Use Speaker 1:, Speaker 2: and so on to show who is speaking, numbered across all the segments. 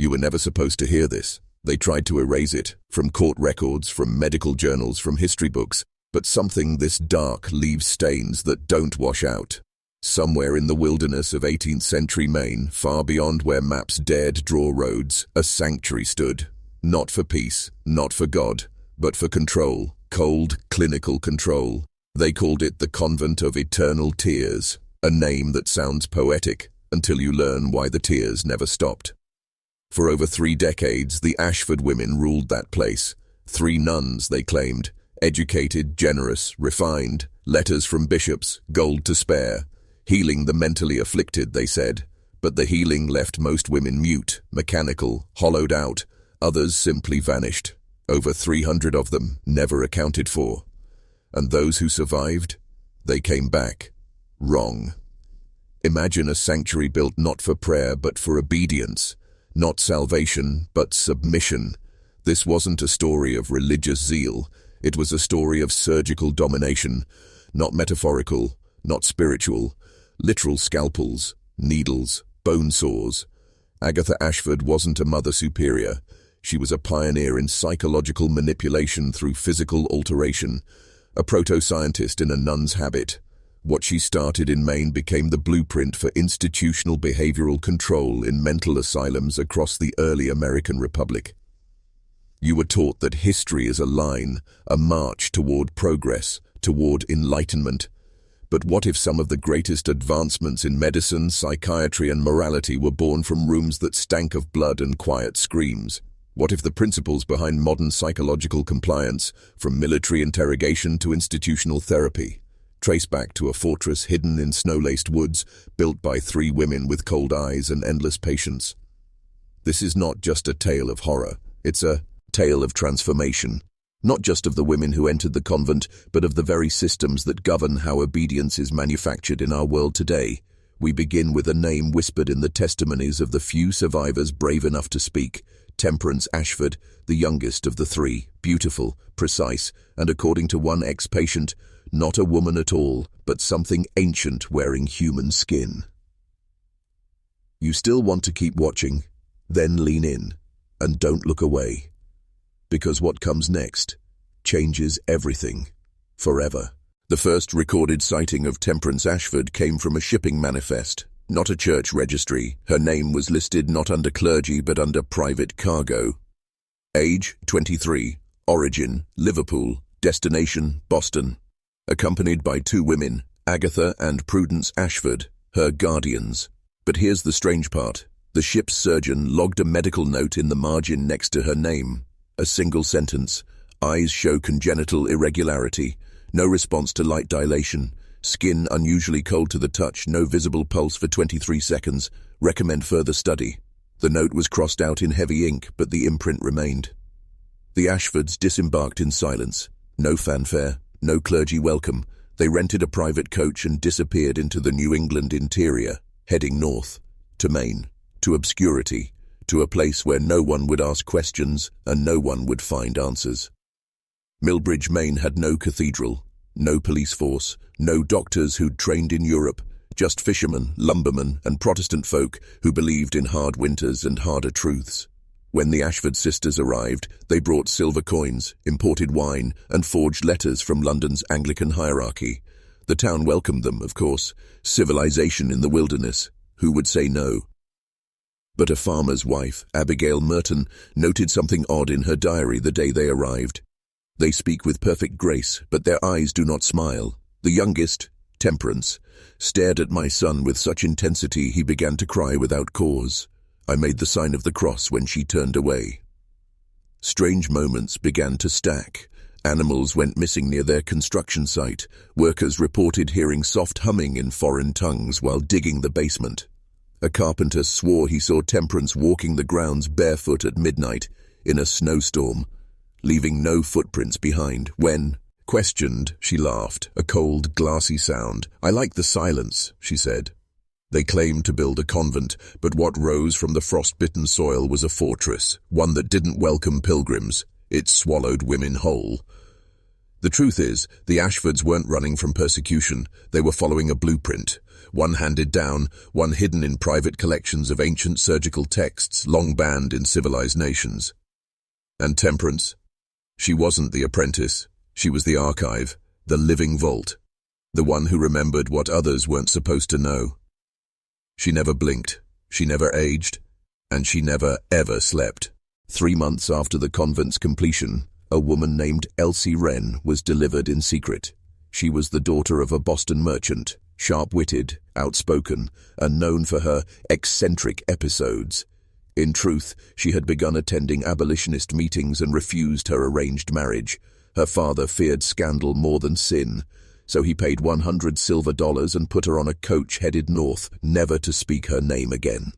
Speaker 1: You were never supposed to hear this. They tried to erase it, from court records, from medical journals, from history books, but something this dark leaves stains that don't wash out. Somewhere in the wilderness of 18th century Maine, far beyond where maps dared draw roads, a sanctuary stood. Not for peace, not for God, but for control, cold, clinical control. They called it the Convent of Eternal Tears, a name that sounds poetic until you learn why the tears never stopped. For over 3 decades, the Ashford women ruled that place. 3 nuns, they claimed, educated, generous, refined, letters from bishops, gold to spare, healing the mentally afflicted, they said. But the healing left most women mute, mechanical, hollowed out. Others simply vanished. Over 300 of them, never accounted for. And those who survived? They came back. Wrong. Imagine a sanctuary built not for prayer but for obedience. Not salvation, but submission. This wasn't a story of religious zeal. It was a story of surgical domination. Not metaphorical, not spiritual. Literal scalpels, needles, bone saws. Agatha Ashford wasn't a mother superior. She was a pioneer in psychological manipulation through physical alteration, a proto-scientist in a nun's habit. What she started in Maine became the blueprint for institutional behavioral control in mental asylums across the early American Republic. You were taught that history is a line, a march toward progress, toward enlightenment. But what if some of the greatest advancements in medicine, psychiatry, and morality were born from rooms that stank of blood and quiet screams? What if the principles behind modern psychological compliance, from military interrogation to institutional therapy, trace back to a fortress hidden in snow-laced woods, built by 3 women with cold eyes and endless patience? This is not just a tale of horror, it's a tale of transformation. Not just of the women who entered the convent, but of the very systems that govern how obedience is manufactured in our world today. We begin with a name whispered in the testimonies of the few survivors brave enough to speak. Temperance Ashford, the youngest of the 3, beautiful, precise, and according to one ex-patient, not a woman at all, but something ancient wearing human skin. You still want to keep watching? Then lean in, and don't look away. Because what comes next changes everything, forever. The first recorded sighting of Temperance Ashford came from a shipping manifest, not a church registry. Her name was listed not under clergy but under private cargo. Age, 23. Origin, Liverpool. Destination, Boston. Accompanied by 2 women, Agatha and Prudence Ashford, her guardians. But here's the strange part. The ship's surgeon logged a medical note in the margin next to her name. A single sentence. Eyes show congenital irregularity. No response to light dilation. Skin unusually cold to the touch. No visible pulse for 23 seconds. Recommend further study. The note was crossed out in heavy ink, but the imprint remained. The Ashfords disembarked in silence. No fanfare, no clergy welcome. They rented a private coach and disappeared into the New England interior, heading north, to Maine, to obscurity, to a place where no one would ask questions and no one would find answers. Millbridge, Maine had no cathedral, no police force, no doctors who'd trained in Europe, just fishermen, lumbermen, and Protestant folk who believed in hard winters and harder truths. When the Ashford Sisters arrived, they brought silver coins, imported wine, and forged letters from London's Anglican hierarchy. The town welcomed them, of course. Civilization in the wilderness. Who would say no? But a farmer's wife, Abigail Merton, noted something odd in her diary the day they arrived. They speak with perfect grace, but their eyes do not smile. The youngest, Temperance, stared at my son with such intensity he began to cry without cause. I made the sign of the cross when she turned away. Strange moments began to stack. Animals went missing near their construction site. Workers reported hearing soft humming in foreign tongues while digging the basement. A carpenter swore he saw Temperance walking the grounds barefoot at midnight in a snowstorm, leaving no footprints behind. When questioned, she laughed, a cold, glassy sound. "I like the silence," she said. They claimed to build a convent, but what rose from the frost-bitten soil was a fortress, one that didn't welcome pilgrims. It swallowed women whole. The truth is, the Ashfords weren't running from persecution. They were following a blueprint, one handed down, one hidden in private collections of ancient surgical texts long banned in civilized nations. And Temperance? She wasn't the apprentice. She was the archive, the living vault, the one who remembered what others weren't supposed to know. She never blinked, she never aged, and she never ever slept. 3 months after the convent's completion, a woman named Elsie Wren was delivered in secret. She was the daughter of a Boston merchant, sharp-witted, outspoken, and known for her eccentric episodes. In truth, she had begun attending abolitionist meetings and refused her arranged marriage. Her father feared scandal more than sin, so he paid $100 silver and put her on a coach headed north, never to speak her name again.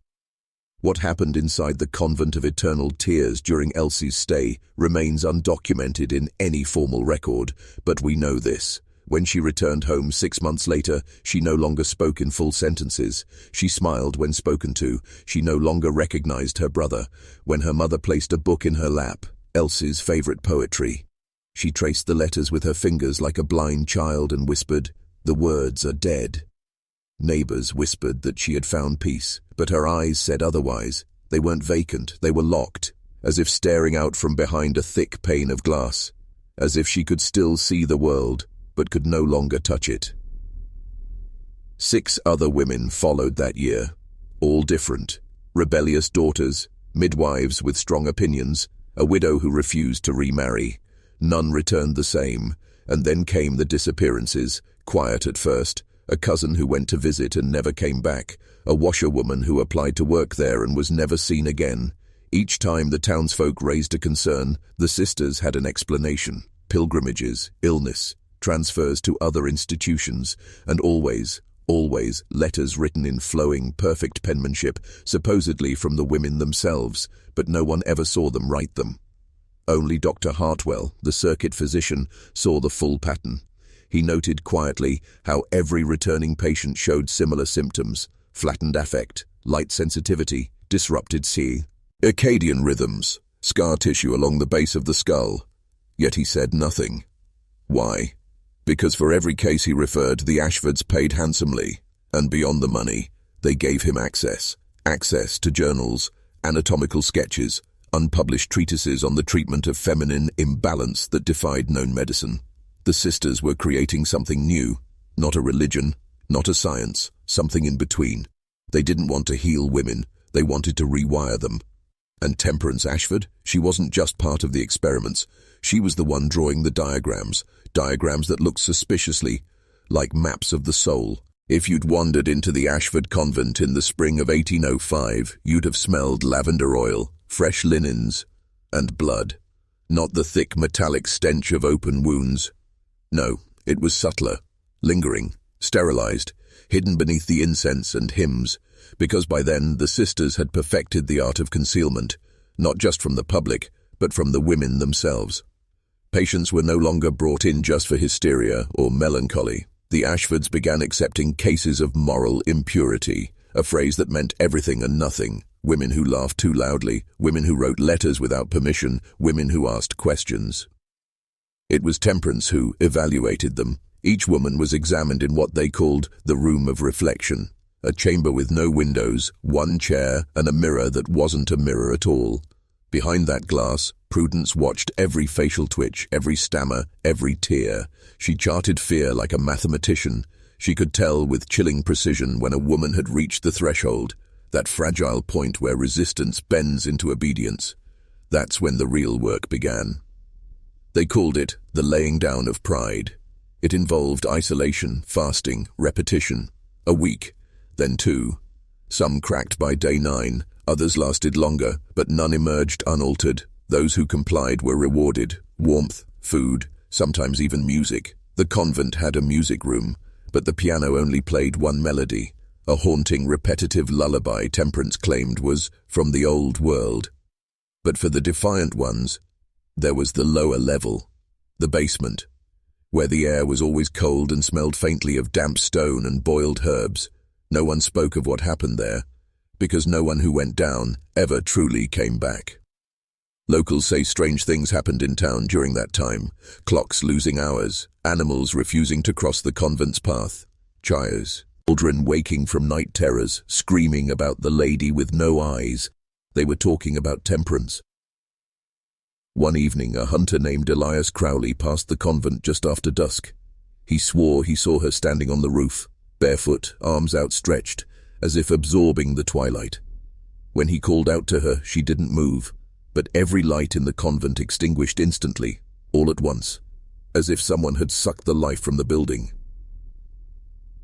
Speaker 1: What happened inside the Convent of Eternal Tears during Elsie's stay remains undocumented in any formal record, but we know this. When she returned home 6 months later, she no longer spoke in full sentences. She smiled when spoken to. She no longer recognized her brother. When her mother placed a book in her lap, Elsie's favorite poetry, she traced the letters with her fingers like a blind child and whispered, "The words are dead." Neighbors whispered that she had found peace, but her eyes said otherwise. They weren't vacant, they were locked, as if staring out from behind a thick pane of glass, as if she could still see the world, but could no longer touch it. 6 other women followed that year, all different, rebellious daughters, midwives with strong opinions, a widow who refused to remarry. None returned the same, and then came the disappearances, quiet at first, a cousin who went to visit and never came back, a washerwoman who applied to work there and was never seen again. Each time the townsfolk raised a concern, the sisters had an explanation: pilgrimages, illness, transfers to other institutions, and always letters written in flowing, perfect penmanship, supposedly from the women themselves, but no one ever saw them write them. Only Dr. Hartwell, the circuit physician, saw the full pattern. He noted quietly how every returning patient showed similar symptoms: flattened affect, light sensitivity, disrupted circadian rhythms, scar tissue along the base of the skull. Yet he said nothing. Why? Because for every case he referred, the Ashfords paid handsomely, and beyond the money, they gave him access to journals, anatomical sketches, unpublished treatises on the treatment of feminine imbalance that defied known medicine. The sisters were creating something new, not a religion, not a science, something in between. They didn't want to heal women, they wanted to rewire them. And Temperance Ashford, she wasn't just part of the experiments, she was the one drawing the diagrams that looked suspiciously like maps of the soul. If you'd wandered into the Ashford Convent in the spring of 1805, you'd have smelled lavender oil, fresh linens, and blood. Not the thick metallic stench of open wounds. No, it was subtler, lingering, sterilized, hidden beneath the incense and hymns, because by then the sisters had perfected the art of concealment, not just from the public, but from the women themselves. Patients were no longer brought in just for hysteria or melancholy. The Ashfords began accepting cases of moral impurity, a phrase that meant everything and nothing. Women who laughed too loudly, women who wrote letters without permission, women who asked questions. It was Temperance who evaluated them. Each woman was examined in what they called the room of reflection, a chamber with no windows, one chair, and a mirror that wasn't a mirror at all. Behind that glass, Prudence watched every facial twitch, every stammer, every tear. She charted fear like a mathematician. She could tell with chilling precision when a woman had reached the threshold, that fragile point where resistance bends into obedience. That's when the real work began. They called it the laying down of pride. It involved isolation, fasting, repetition. A week, then 2. Some cracked by day 9, others lasted longer, but none emerged unaltered. Those who complied were rewarded. Warmth, food, sometimes even music. The convent had a music room, but the piano only played one melody. A haunting, repetitive lullaby Temperance claimed was from the old world. But for the defiant ones, there was the lower level, the basement, where the air was always cold and smelled faintly of damp stone and boiled herbs. No one spoke of what happened there, because no one who went down ever truly came back. Locals say strange things happened in town during that time: clocks losing hours, animals refusing to cross the convent's path, Children waking from night terrors, screaming about the lady with no eyes. They were talking about temperance. One evening, a hunter named Elias Crowley passed the convent just after dusk. He swore he saw her standing on the roof, barefoot, arms outstretched, as if absorbing the twilight. When he called out to her, she didn't move, but every light in the convent extinguished instantly, all at once, as if someone had sucked the life from the building.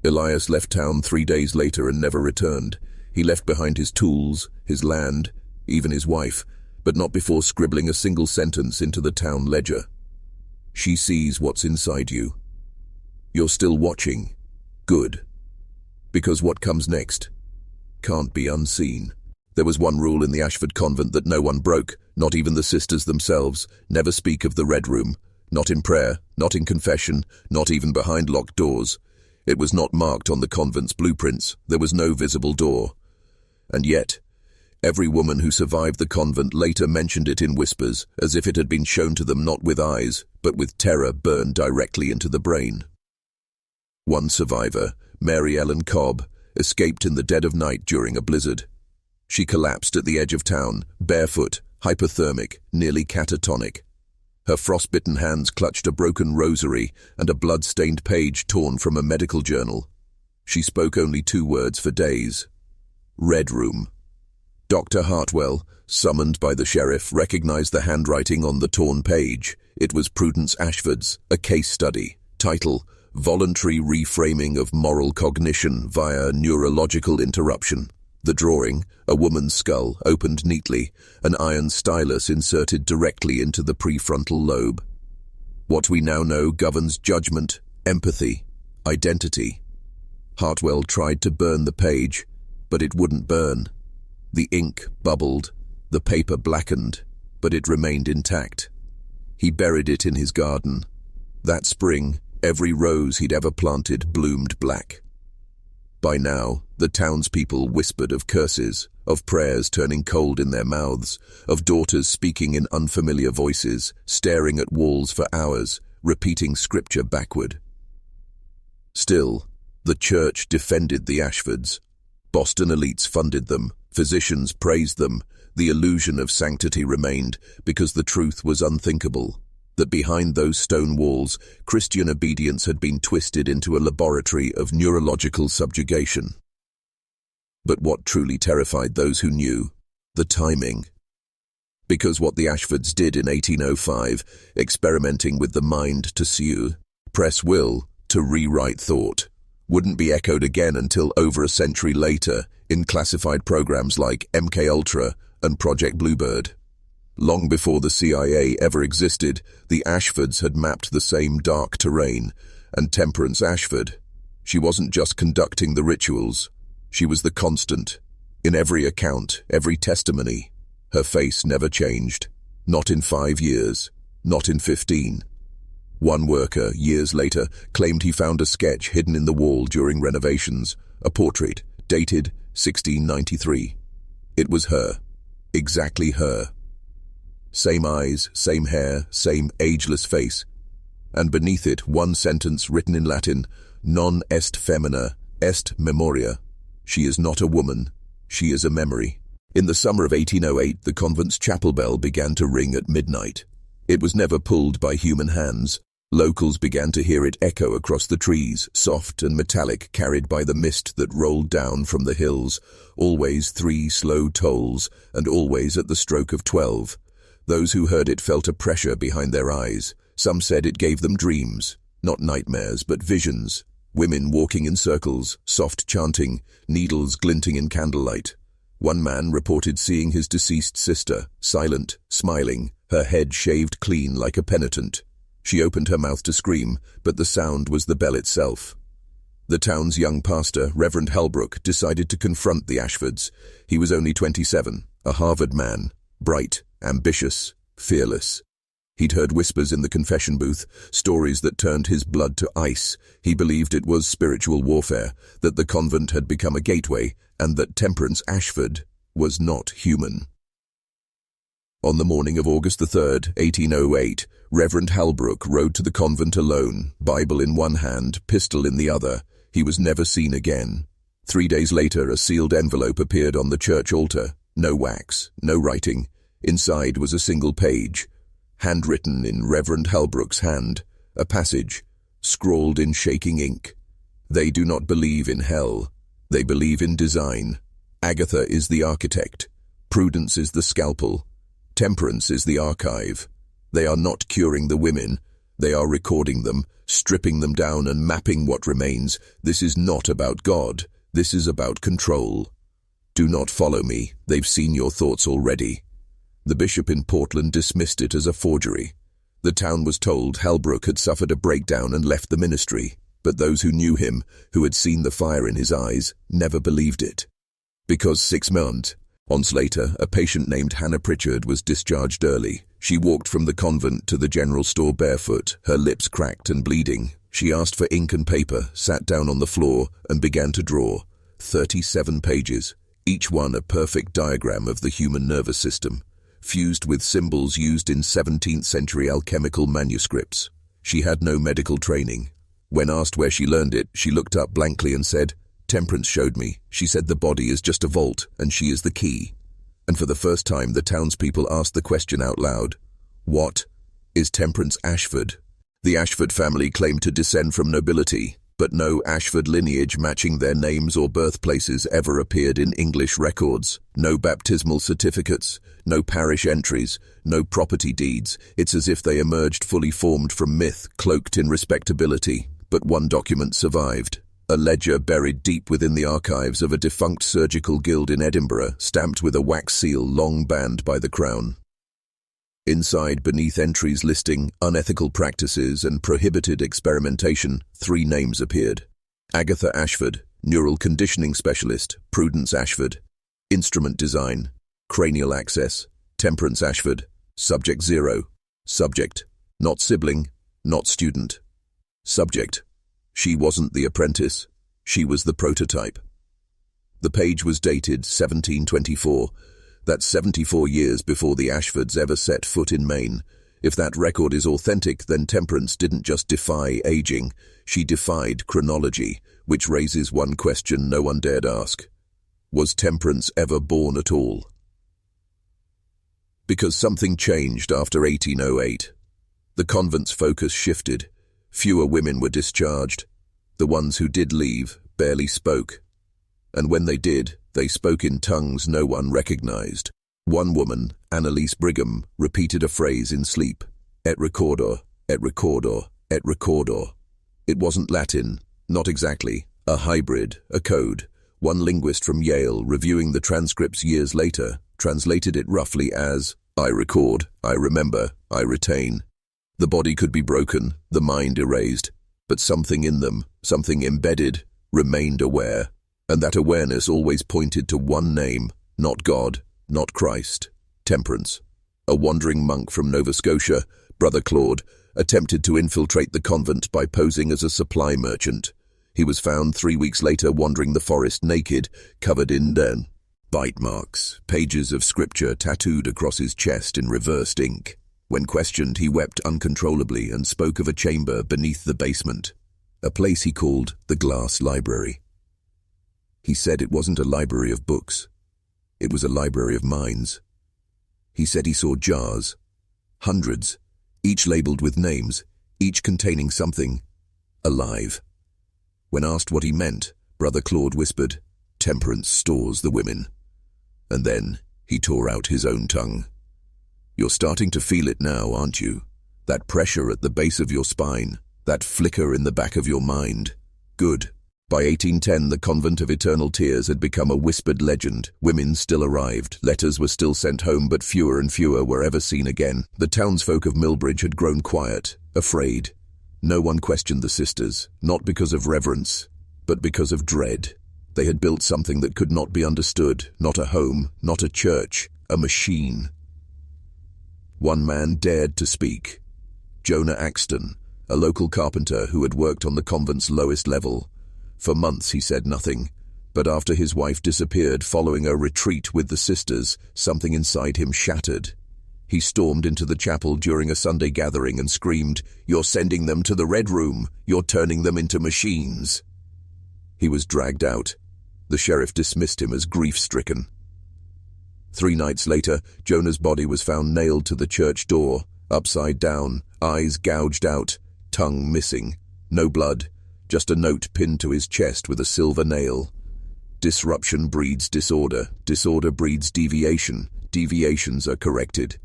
Speaker 1: Elias left town 3 days later and never returned. He left behind his tools, his land, even his wife, but not before scribbling a single sentence into the town ledger. She sees what's inside you. You're still watching. Good. Because what comes next can't be unseen. There was one rule in the Ashford convent that no one broke, not even the sisters themselves. Never speak of the Red Room, not in prayer, not in confession, not even behind locked doors. It was not marked on the convent's blueprints. There was no visible door. And yet, every woman who survived the convent later mentioned it in whispers, as if it had been shown to them not with eyes, but with terror burned directly into the brain. One survivor, Mary Ellen Cobb, escaped in the dead of night during a blizzard. She collapsed at the edge of town, barefoot, hypothermic, nearly catatonic. Her frostbitten hands clutched a broken rosary and a blood-stained page torn from a medical journal. She spoke only 2 words for days. Red Room. Dr. Hartwell, summoned by the sheriff, recognized the handwriting on the torn page. It was Prudence Ashford's, a case study. Title: Voluntary Reframing of Moral Cognition via Neurological Interruption. The drawing, a woman's skull, opened neatly, an iron stylus inserted directly into the prefrontal lobe. What we now know governs judgment, empathy, identity. Hartwell tried to burn the page, but it wouldn't burn. The ink bubbled, the paper blackened, but it remained intact. He buried it in his garden. That spring, every rose he'd ever planted bloomed black. By now, the townspeople whispered of curses, of prayers turning cold in their mouths, of daughters speaking in unfamiliar voices, staring at walls for hours, repeating scripture backward. Still, the church defended the Ashfords. Boston elites funded them, physicians praised them. The illusion of sanctity remained because the truth was unthinkable. That behind those stone walls, Christian obedience had been twisted into a laboratory of neurological subjugation. But what truly terrified those who knew? The timing. Because what the Ashfords did in 1805, experimenting with the mind to suppress will, to rewrite thought, wouldn't be echoed again until over a century later in classified programs like MKUltra and Project Bluebird. Long before the CIA ever existed, the Ashfords had mapped the same dark terrain, and Temperance Ashford, she wasn't just conducting the rituals, she was the constant. In every account, every testimony, her face never changed. Not in 5 years, not in 15. One worker, years later, claimed he found a sketch hidden in the wall during renovations, a portrait, dated 1693. It was her. Exactly her. Same eyes, same hair, same ageless face. And beneath it, one sentence written in Latin, non est femina, est memoria. She is not a woman, she is a memory. In the summer of 1808, the convent's chapel bell began to ring at midnight. It was never pulled by human hands. Locals began to hear it echo across the trees, soft and metallic, carried by the mist that rolled down from the hills. Always 3 slow tolls, and always at the stroke of 12. Those who heard it felt a pressure behind their eyes. Some said it gave them dreams, not nightmares, but visions. Women walking in circles, soft chanting, needles glinting in candlelight. One man reported seeing his deceased sister, silent, smiling, her head shaved clean like a penitent. She opened her mouth to scream, but the sound was the bell itself. The town's young pastor, Reverend Halbrook, decided to confront the Ashfords. He was only 27, a Harvard man, bright, ambitious, fearless. He'd heard whispers in the confession booth, stories that turned his blood to ice. He believed it was spiritual warfare, that the convent had become a gateway, and that Temperance Ashford was not human. On the morning of August 3rd, 1808, Reverend Halbrook rode to the convent alone, Bible in one hand, pistol in the other. He was never seen again. 3 days later, a sealed envelope appeared on the church altar. No wax, no writing. Inside was a single page, handwritten in Reverend Halbrook's hand, a passage, scrawled in shaking ink. They do not believe in hell. They believe in design. Agatha is the architect. Prudence is the scalpel. Temperance is the archive. They are not curing the women. They are recording them, stripping them down and mapping what remains. This is not about God. This is about control. Do not follow me. They've seen your thoughts already. The bishop in Portland dismissed it as a forgery. The town was told Halbrook had suffered a breakdown and left the ministry, but those who knew him, who had seen the fire in his eyes, never believed it. Because 6 months later, a patient named Hannah Pritchard was discharged early. She walked from the convent to the general store barefoot, her lips cracked and bleeding. She asked for ink and paper, sat down on the floor, and began to draw. 37 pages, each one a perfect diagram of the human nervous system, fused with symbols used in 17th century alchemical manuscripts. She had no medical training. When asked where she learned it, she looked up blankly and said, "Temperance showed me. She said the body is just a vault, and she is the key." And for the first time, the townspeople asked the question out loud. What is Temperance Ashford? The Ashford family claimed to descend from nobility, but no Ashford lineage matching their names or birthplaces ever appeared in English records. No baptismal certificates, no parish entries, no property deeds. It's as if they emerged fully formed from myth, cloaked in respectability. But one document survived. A ledger buried deep within the archives of a defunct surgical guild in Edinburgh, stamped with a wax seal long banned by the Crown. Inside, beneath entries listing unethical practices and prohibited experimentation, 3 names appeared. Agatha Ashford, neural conditioning specialist, Prudence Ashford. Instrument design, cranial access, Temperance Ashford. Subject 0. Subject, not sibling, not student. Subject, she wasn't the apprentice, she was the prototype. The page was dated 1724. That's 74 years before the Ashfords ever set foot in Maine. If that record is authentic, then Temperance didn't just defy aging, she defied chronology, which raises one question no one dared ask. Was Temperance ever born at all? Because something changed after 1808. The convent's focus shifted. Fewer women were discharged. The ones who did leave barely spoke. And when they did, they spoke in tongues no one recognized. One woman, Annalise Brigham, repeated a phrase in sleep. Et recordor, et recordor, et recordor. It wasn't Latin, not exactly. A hybrid, a code. One linguist from Yale, reviewing the transcripts years later, translated it roughly as, I record, I remember, I retain. The body could be broken, the mind erased, but something in them, something embedded, remained aware. And that awareness always pointed to one name, not God, not Christ, Temperance. A wandering monk from Nova Scotia, Brother Claude, attempted to infiltrate the convent by posing as a supply merchant. He was found 3 weeks later wandering the forest naked, covered in bite marks, pages of scripture tattooed across his chest in reversed ink. When questioned, he wept uncontrollably and spoke of a chamber beneath the basement, a place he called the Glass Library. He said it wasn't a library of books. It was a library of minds. He said he saw jars, hundreds, each labeled with names, each containing something alive. When asked what he meant, Brother Claude whispered, Temperance stores the women. And then he tore out his own tongue. You're starting to feel it now, aren't you? That pressure at the base of your spine, that flicker in the back of your mind. Good. By 1810, the Convent of Eternal Tears had become a whispered legend. Women still arrived, letters were still sent home, but fewer and fewer were ever seen again. The townsfolk of Millbridge had grown quiet, afraid. No one questioned the sisters, not because of reverence, but because of dread. They had built something that could not be understood, not a home, not a church, a machine. One man dared to speak. Jonah Axton, a local carpenter who had worked on the convent's lowest level. For months he said nothing, but after his wife disappeared following a retreat with the sisters, something inside him shattered. He stormed into the chapel during a Sunday gathering and screamed, "You're sending them to the Red Room! You're turning them into machines!" He was dragged out. The sheriff dismissed him as grief-stricken. 3 nights later, Jonah's body was found nailed to the church door, upside down, eyes gouged out, tongue missing. No blood, just a note pinned to his chest with a silver nail. Disruption breeds disorder. Disorder breeds deviation. Deviations are corrected.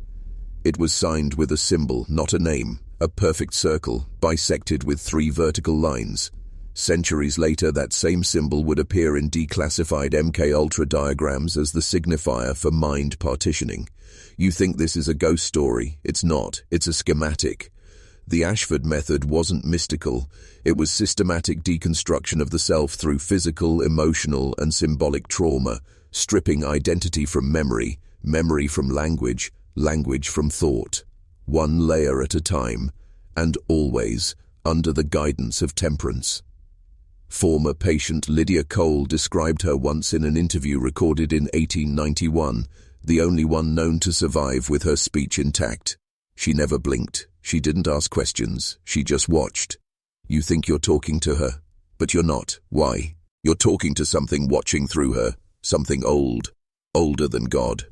Speaker 1: It was signed with a symbol, not a name, a perfect circle, bisected with 3 vertical lines. Centuries later, that same symbol would appear in declassified MKUltra diagrams as the signifier for mind partitioning. You think this is a ghost story. It's not. It's a schematic. The Ashford method wasn't mystical. It was systematic deconstruction of the self through physical, emotional, and symbolic trauma, stripping identity from memory, memory from language, language from thought. 1 layer at a time, and always under the guidance of temperance. Former patient Lydia Cole described her once in an interview recorded in 1891, the only one known to survive with her speech intact. She never blinked. She didn't ask questions. She just watched. You think you're talking to her, but you're not. Why? You're talking to something watching through her, something old, older than God.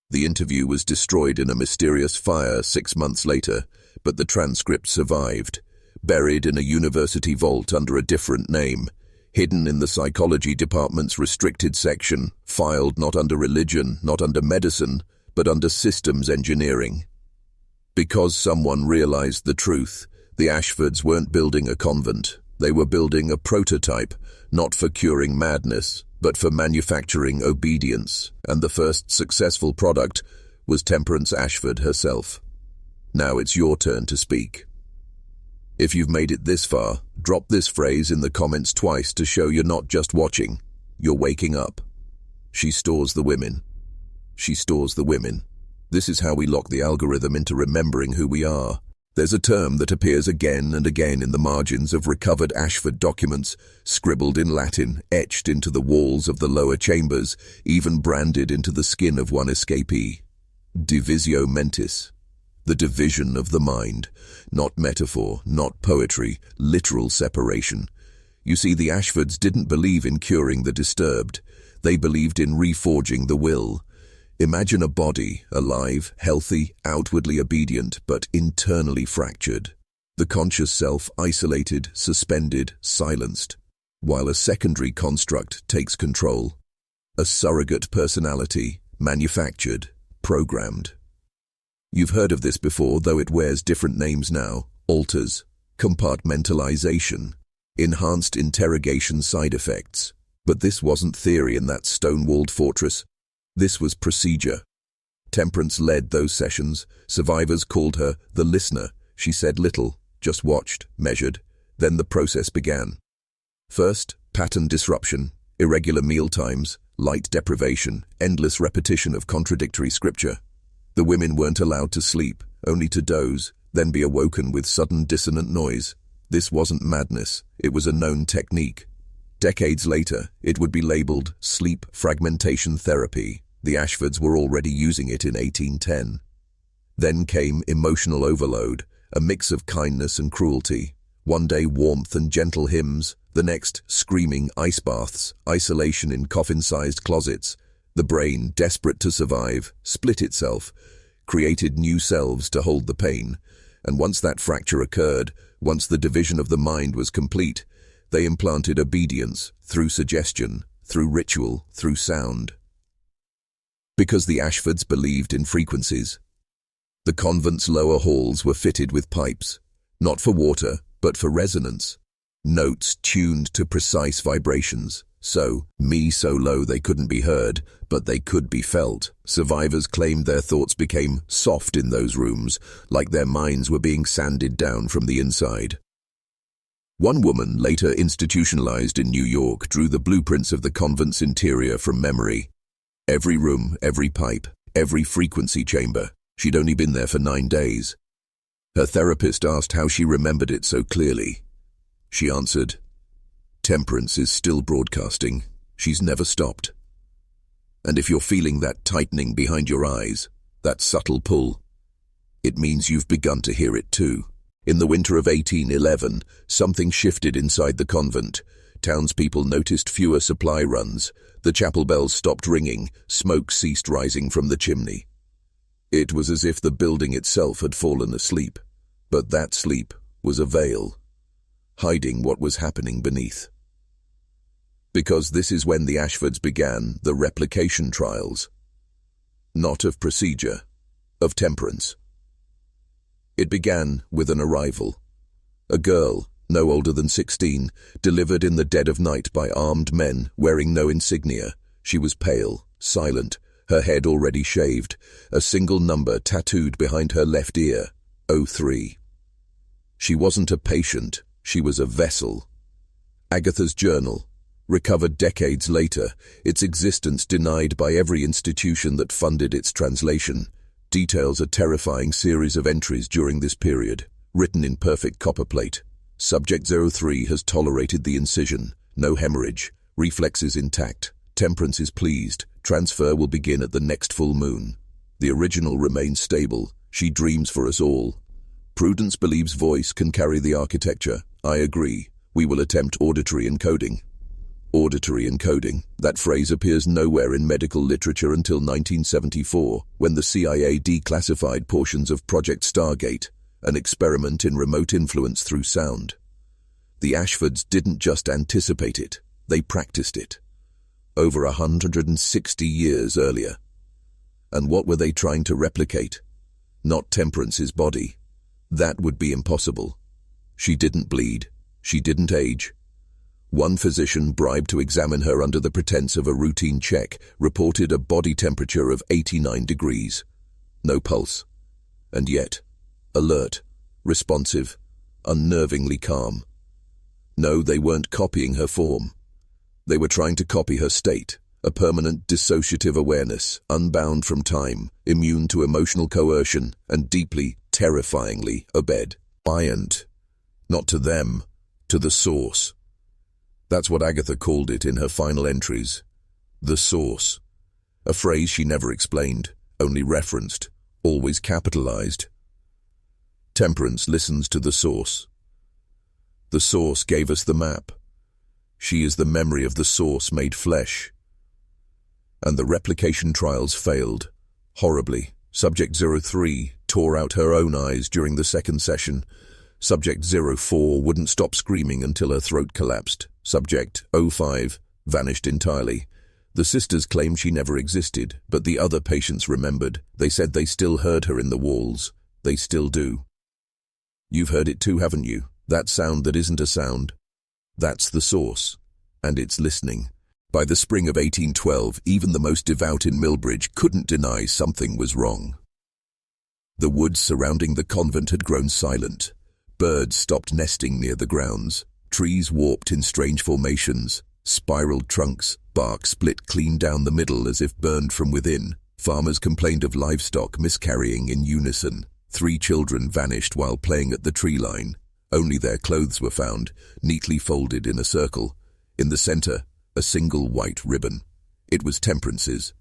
Speaker 1: The interview was destroyed in a mysterious fire 6 months later, but the transcript survived, buried in a university vault under a different name, hidden in the psychology department's restricted section, filed not under religion, not under medicine, but under systems engineering. Because someone realized the truth, the Ashfords weren't building a convent. They were building a prototype, not for curing madness, but for manufacturing obedience, and the first successful product was Temperance Ashford herself. Now it's your turn to speak. If you've made it this far, drop this phrase in the comments twice to show you're not just watching, you're waking up. She stores the women. She stores the women. This is how we lock the algorithm into remembering who we are. There's a term that appears again and again in the margins of recovered Ashford documents, scribbled in Latin, etched into the walls of the lower chambers, even branded into the skin of one escapee. Divisio mentis. The division of the mind. Not metaphor, not poetry, literal separation. You see, the Ashfords didn't believe in curing the disturbed. They believed in reforging the will. Imagine a body, alive, healthy, outwardly obedient, but internally fractured. The conscious self isolated, suspended, silenced, while a secondary construct takes control. A surrogate personality, manufactured, programmed. You've heard of this before, though it wears different names now. Alters, compartmentalization, enhanced interrogation side effects. But this wasn't theory in that stone-walled fortress. This was procedure. Temperance led those sessions. Survivors called her the listener. She said little, just watched, measured. Then the process began. First, pattern disruption, irregular meal times, light deprivation, endless repetition of contradictory scripture. The women weren't allowed to sleep, only to doze, then be awoken with sudden dissonant noise. This wasn't madness. It was a known technique. Decades later, it would be labeled sleep fragmentation therapy. The Ashfords were already using it in 1810. Then came emotional overload, a mix of kindness and cruelty. One day warmth and gentle hymns, the next screaming ice baths, isolation in coffin-sized closets. The brain, desperate to survive, split itself, created new selves to hold the pain. And once that fracture occurred, once the division of the mind was complete, they implanted obedience through suggestion, through ritual, through sound. Because the Ashfords believed in frequencies. The convent's lower halls were fitted with pipes, not for water, but for resonance. Notes tuned to precise vibrations. So low they couldn't be heard, but they could be felt. Survivors claimed their thoughts became soft in those rooms, like their minds were being sanded down from the inside. One woman, later institutionalized in New York, drew the blueprints of the convent's interior from memory. Every room, every pipe, every frequency chamber. She'd only been there for 9 days. Her therapist asked how she remembered it so clearly. She answered, "Temperance is still broadcasting. She's never stopped." And if you're feeling that tightening behind your eyes, that subtle pull, it means you've begun to hear it too. In the winter of 1811, something shifted inside the convent. townspeople noticed fewer supply runs. The chapel bells stopped ringing, smoke ceased rising from the chimney. It was as if the building itself had fallen asleep, but that sleep was a veil, hiding what was happening beneath. Because this is when the Ashfords began the replication trials. Not of procedure, of temperance. It began with an arrival. A girl, no older than 16, delivered in the dead of night by armed men wearing no insignia. She was pale, silent, her head already shaved, a single number tattooed behind her left ear, 03. She wasn't a patient, she was a vessel. Agatha's journal, recovered decades later, its existence denied by every institution that funded its translation, details a terrifying series of entries during this period, written in perfect copperplate. Subject 03 has tolerated the incision, no hemorrhage, reflexes intact, temperance is pleased, transfer will begin at the next full moon. The original remains stable, she dreams for us all. Prudence believes voice can carry the architecture. I agree, we will attempt auditory encoding. Auditory encoding, that phrase appears nowhere in medical literature until 1974, when the CIA declassified portions of Project Stargate, an experiment in remote influence through sound. The Ashfords didn't just anticipate it, they practiced it. Over 160 years earlier. And what were they trying to replicate? Not Temperance's body. That would be impossible. She didn't bleed. She didn't age. One physician, bribed to examine her under the pretense of a routine check, reported a body temperature of 89 degrees. No pulse. And yet, alert, responsive, unnervingly calm. No, they weren't copying her form. They were trying to copy her state, a permanent dissociative awareness, unbound from time, immune to emotional coercion, and deeply, terrifyingly obedient. Not to them, to the source. That's what Agatha called it in her final entries. The source. A phrase she never explained, only referenced, always capitalized. Temperance listens to the source. The source gave us the map. She is the memory of the source made flesh. And the replication trials failed, horribly. Subject 03 tore out her own eyes during the second session. Subject 04 wouldn't stop screaming until her throat collapsed. Subject 05 vanished entirely. The sisters claimed she never existed, but the other patients remembered. They said they still heard her in the walls. They still do. You've heard it too, haven't you? That sound that isn't a sound. That's the source. And it's listening. By the spring of 1812, even the most devout in Millbridge couldn't deny something was wrong. The woods surrounding the convent had grown silent. Birds stopped nesting near the grounds. Trees warped in strange formations. Spiraled trunks, bark split clean down the middle as if burned from within. Farmers complained of livestock miscarrying in unison. 3 children vanished while playing at the tree line. Only their clothes were found, neatly folded in a circle. In the center, a single white ribbon. It was Temperance's.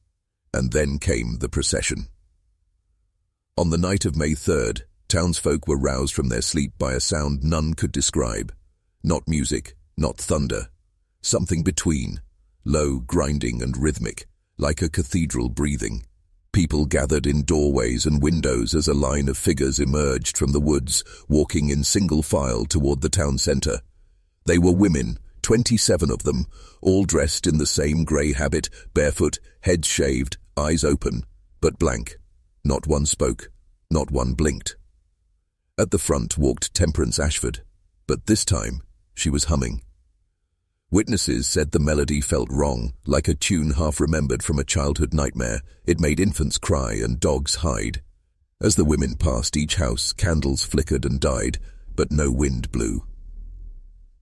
Speaker 1: And then came the procession. On the night of May 3rd, townsfolk were roused from their sleep by a sound none could describe. Not music, not thunder. Something between, low, grinding and rhythmic, like a cathedral breathing. People gathered in doorways and windows as a line of figures emerged from the woods, walking in single file toward the town center. They were women, 27 of them, all dressed in the same grey habit, barefoot, heads shaved, eyes open, but blank. Not one spoke, not one blinked. At the front walked Temperance Ashford, but this time she was humming. Witnesses said the melody felt wrong, like a tune half-remembered from a childhood nightmare. It made infants cry and dogs hide. As the women passed each house, candles flickered and died, but no wind blew.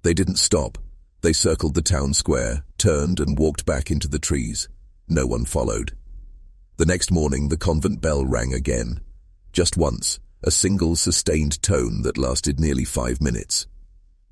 Speaker 1: They didn't stop. They circled the town square, turned and walked back into the trees. No one followed. The next morning the convent bell rang again. Just once, a single sustained tone that lasted nearly 5 minutes.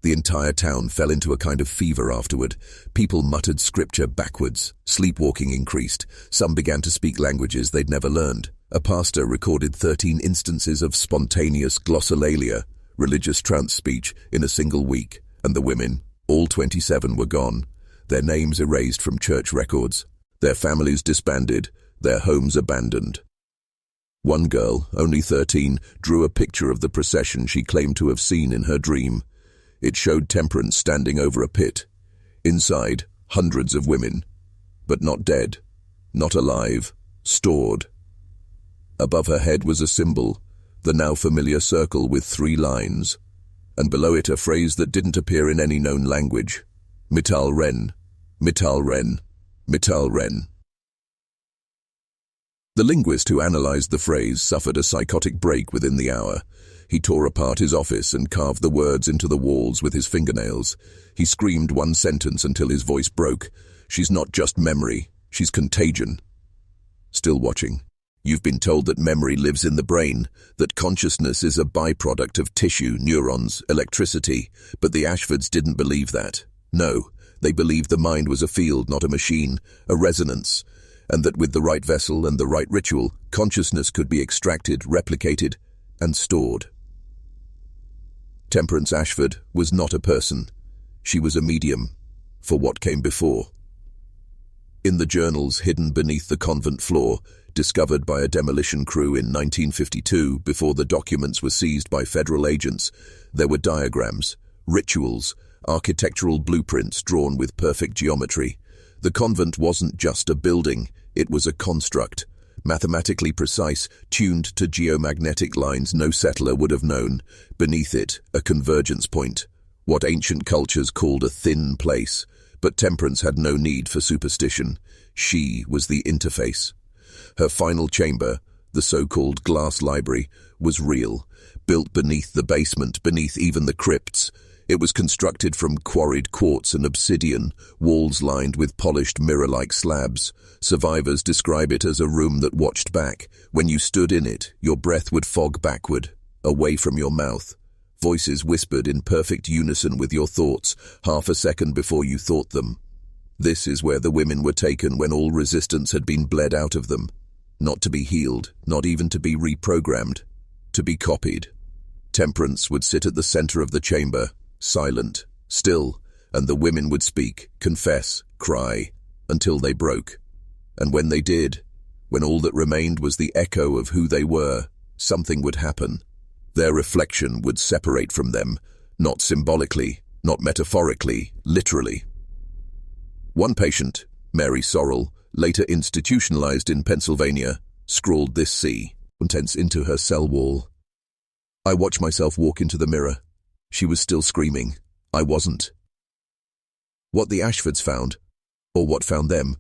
Speaker 1: The entire town fell into a kind of fever afterward. People muttered scripture backwards. Sleepwalking increased. Some began to speak languages they'd never learned. A pastor recorded 13 instances of spontaneous glossolalia, religious trance speech, in a single week, and the women, All 27 were gone, their names erased from church records, their families disbanded, their homes abandoned. One girl, only 13, drew a picture of the procession she claimed to have seen in her dream. It showed Temperance standing over a pit. Inside, hundreds of women, but not dead, not alive, stored. Above her head was a symbol, the now familiar circle with 3 lines, and below it a phrase that didn't appear in any known language. Mittal Ren, Mittal Ren, Mittal Ren. The linguist who analyzed the phrase suffered a psychotic break within the hour. He tore apart his office and carved the words into the walls with his fingernails. He screamed one sentence until his voice broke. She's not just memory, she's contagion. Still watching. You've been told that memory lives in the brain, that consciousness is a byproduct of tissue, neurons, electricity, but the Ashfords didn't believe that. No, they believed the mind was a field, not a machine, a resonance, and that with the right vessel and the right ritual, consciousness could be extracted, replicated, and stored. Temperance Ashford was not a person. She was a medium for what came before. In the journals hidden beneath the convent floor, discovered by a demolition crew in 1952 before the documents were seized by federal agents, there were diagrams, rituals, architectural blueprints drawn with perfect geometry. The convent wasn't just a building, it was a construct, mathematically precise, tuned to geomagnetic lines no settler would have known. Beneath it, a convergence point, what ancient cultures called a thin place. But Temperance had no need for superstition. She was the interface. Her final chamber, the so-called glass library, was real, built beneath the basement, beneath even the crypts. It was constructed from quarried quartz and obsidian, walls lined with polished mirror-like slabs. Survivors describe it as a room that watched back. When you stood in it, your breath would fog backward, away from your mouth. Voices whispered in perfect unison with your thoughts, half a second before you thought them. This is where the women were taken when all resistance had been bled out of them. Not to be healed, not even to be reprogrammed, to be copied. Temperance would sit at the center of the chamber, silent, still, and the women would speak, confess, cry, until they broke. And when they did, when all that remained was the echo of who they were, something would happen. Their reflection would separate from them, not symbolically, not metaphorically, literally. One patient, Mary Sorrell, later institutionalized in Pennsylvania, scrawled this sentence into her cell wall. I watch myself walk into the mirror. She was still screaming. I wasn't. What the Ashfords found, or what found them,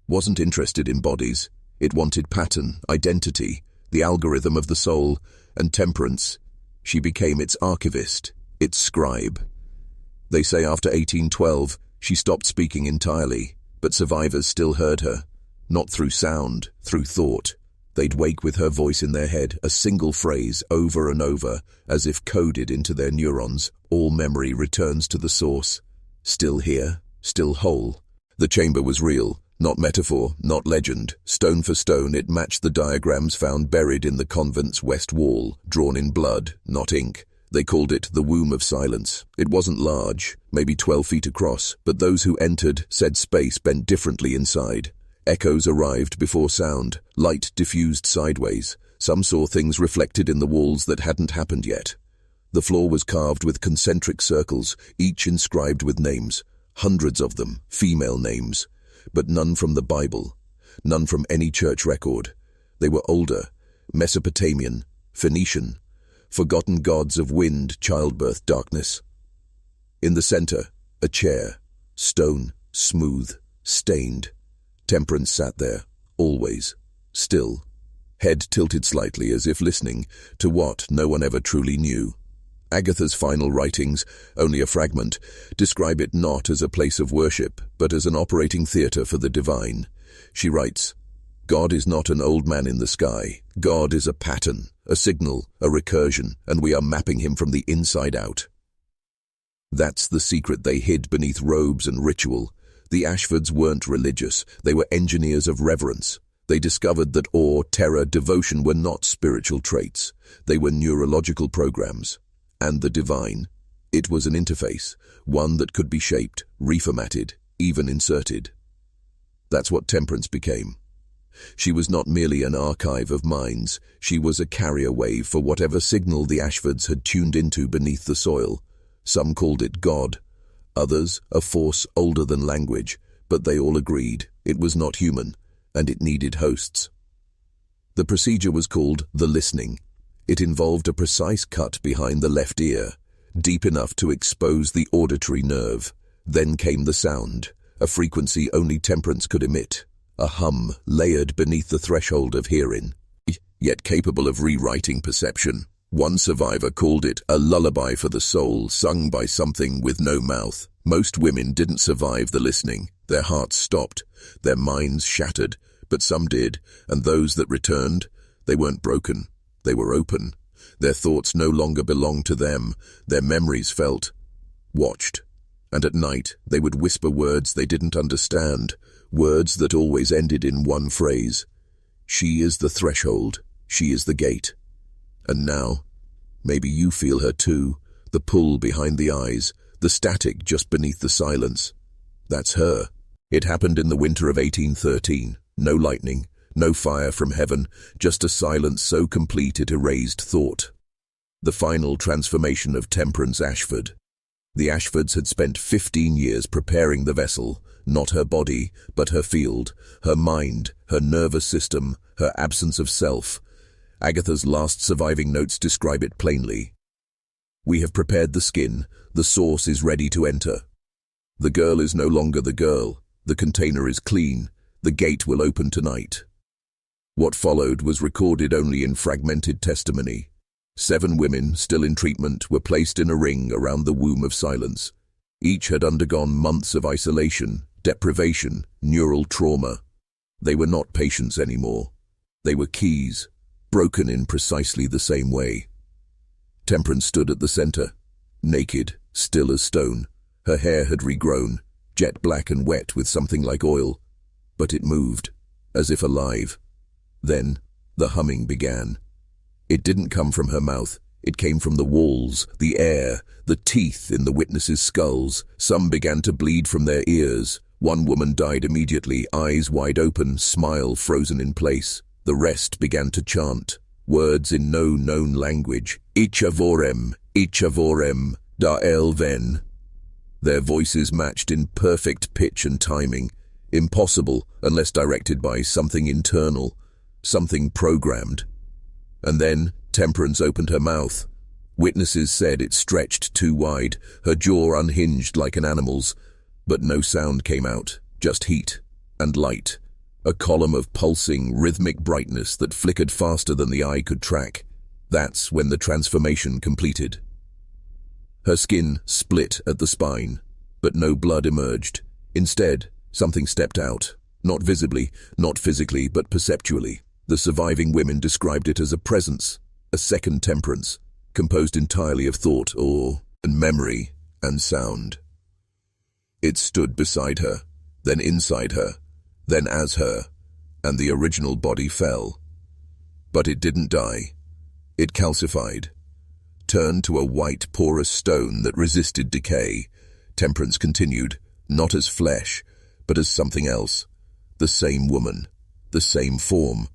Speaker 1: wasn't interested in bodies. It wanted pattern, identity, the algorithm of the soul, and Temperance. She became its archivist, its scribe. They say after 1812, she stopped speaking entirely, but survivors still heard her. Not through sound, through thought. They'd wake with her voice in their head, a single phrase over and over, as if coded into their neurons. All memory returns to the source. Still here, still whole. The chamber was real, not metaphor, not legend. Stone for stone, it matched the diagrams found buried in the convent's west wall, drawn in blood, not ink. They called it the Womb of Silence. It wasn't large, maybe 12 feet across, but those who entered said space bent differently inside. Echoes arrived before sound, light diffused sideways. Some saw things reflected in the walls that hadn't happened yet. The floor was carved with concentric circles, each inscribed with names. Hundreds of them, female names. But none from the Bible, none from any church record. They were older, Mesopotamian, Phoenician, forgotten gods of wind, childbirth, darkness. In the center, a chair, stone, smooth, stained. Temperance sat there, always, still, head tilted slightly as if listening to what no one ever truly knew. Agatha's final writings, only a fragment, describe it not as a place of worship, but as an operating theater for the divine. She writes, God is not an old man in the sky. God is a pattern, a signal, a recursion, and we are mapping him from the inside out. That's the secret they hid beneath robes and ritual. The Ashfords weren't religious. They were engineers of reverence. They discovered that awe, terror, devotion were not spiritual traits. They were neurological programs. And the divine, It was an interface, one that could be shaped, reformatted, even inserted. That's what Temperance became. She was not merely an archive of minds, she was a carrier wave for whatever signal the Ashfords had tuned into beneath the soil. Some called it God, others a force older than language, but they all agreed it was not human, and it needed hosts. The procedure was called the listening. It involved a precise cut behind the left ear, deep enough to expose the auditory nerve. Then came the sound, a frequency only Temperance could emit, a hum layered beneath the threshold of hearing, yet capable of rewriting perception. One survivor called it a lullaby for the soul, sung by something with no mouth. Most women didn't survive the listening. Their hearts stopped, their minds shattered, but some did, and those that returned, they weren't broken, they were open. Their thoughts no longer belonged to them, their memories felt, watched. And at night, they would whisper words they didn't understand, words that always ended in one phrase. She is the threshold, she is the gate. And now, maybe you feel her too, the pull behind the eyes, the static just beneath the silence. That's her. It happened in the winter of 1813. No lightning, no fire from heaven, just a silence so complete it erased thought. The final transformation of Temperance Ashford. The Ashfords had spent 15 years preparing the vessel, not her body, but her field, her mind, her nervous system, her absence of self. Agatha's last surviving notes describe it plainly. We have prepared the skin, the source is ready to enter. The girl is no longer the girl, the container is clean, the gate will open tonight. What followed was recorded only in fragmented testimony. 7 women, still in treatment, were placed in a ring around the womb of silence. Each had undergone months of isolation, deprivation, neural trauma. They were not patients anymore. They were keys, broken in precisely the same way. Temperance stood at the center, naked, still as stone. Her hair had regrown, jet black and wet with something like oil, but it moved, as if alive. Then, the humming began. It didn't come from her mouth, it came from the walls, the air, the teeth in the witnesses' skulls. Some began to bleed from their ears. One woman died immediately, eyes wide open, smile frozen in place. The rest began to chant, words in no known language. Ich avorem, da elven. Their voices matched in perfect pitch and timing, impossible unless directed by something internal, something programmed. And then Temperance opened her mouth. Witnesses said it stretched too wide, her jaw unhinged like an animal's, but no sound came out, just heat and light, a column of pulsing, rhythmic brightness that flickered faster than the eye could track. That's when the transformation completed. Her skin split at the spine, but no blood emerged. Instead, something stepped out, not visibly, not physically, but perceptually. The surviving women described it as a presence, a second Temperance, composed entirely of thought, awe, and memory, and sound. It stood beside her, then inside her, then as her, and the original body fell. But it didn't die. It calcified, turned to a white, porous stone that resisted decay. Temperance continued, not as flesh, but as something else. The same woman, the same form,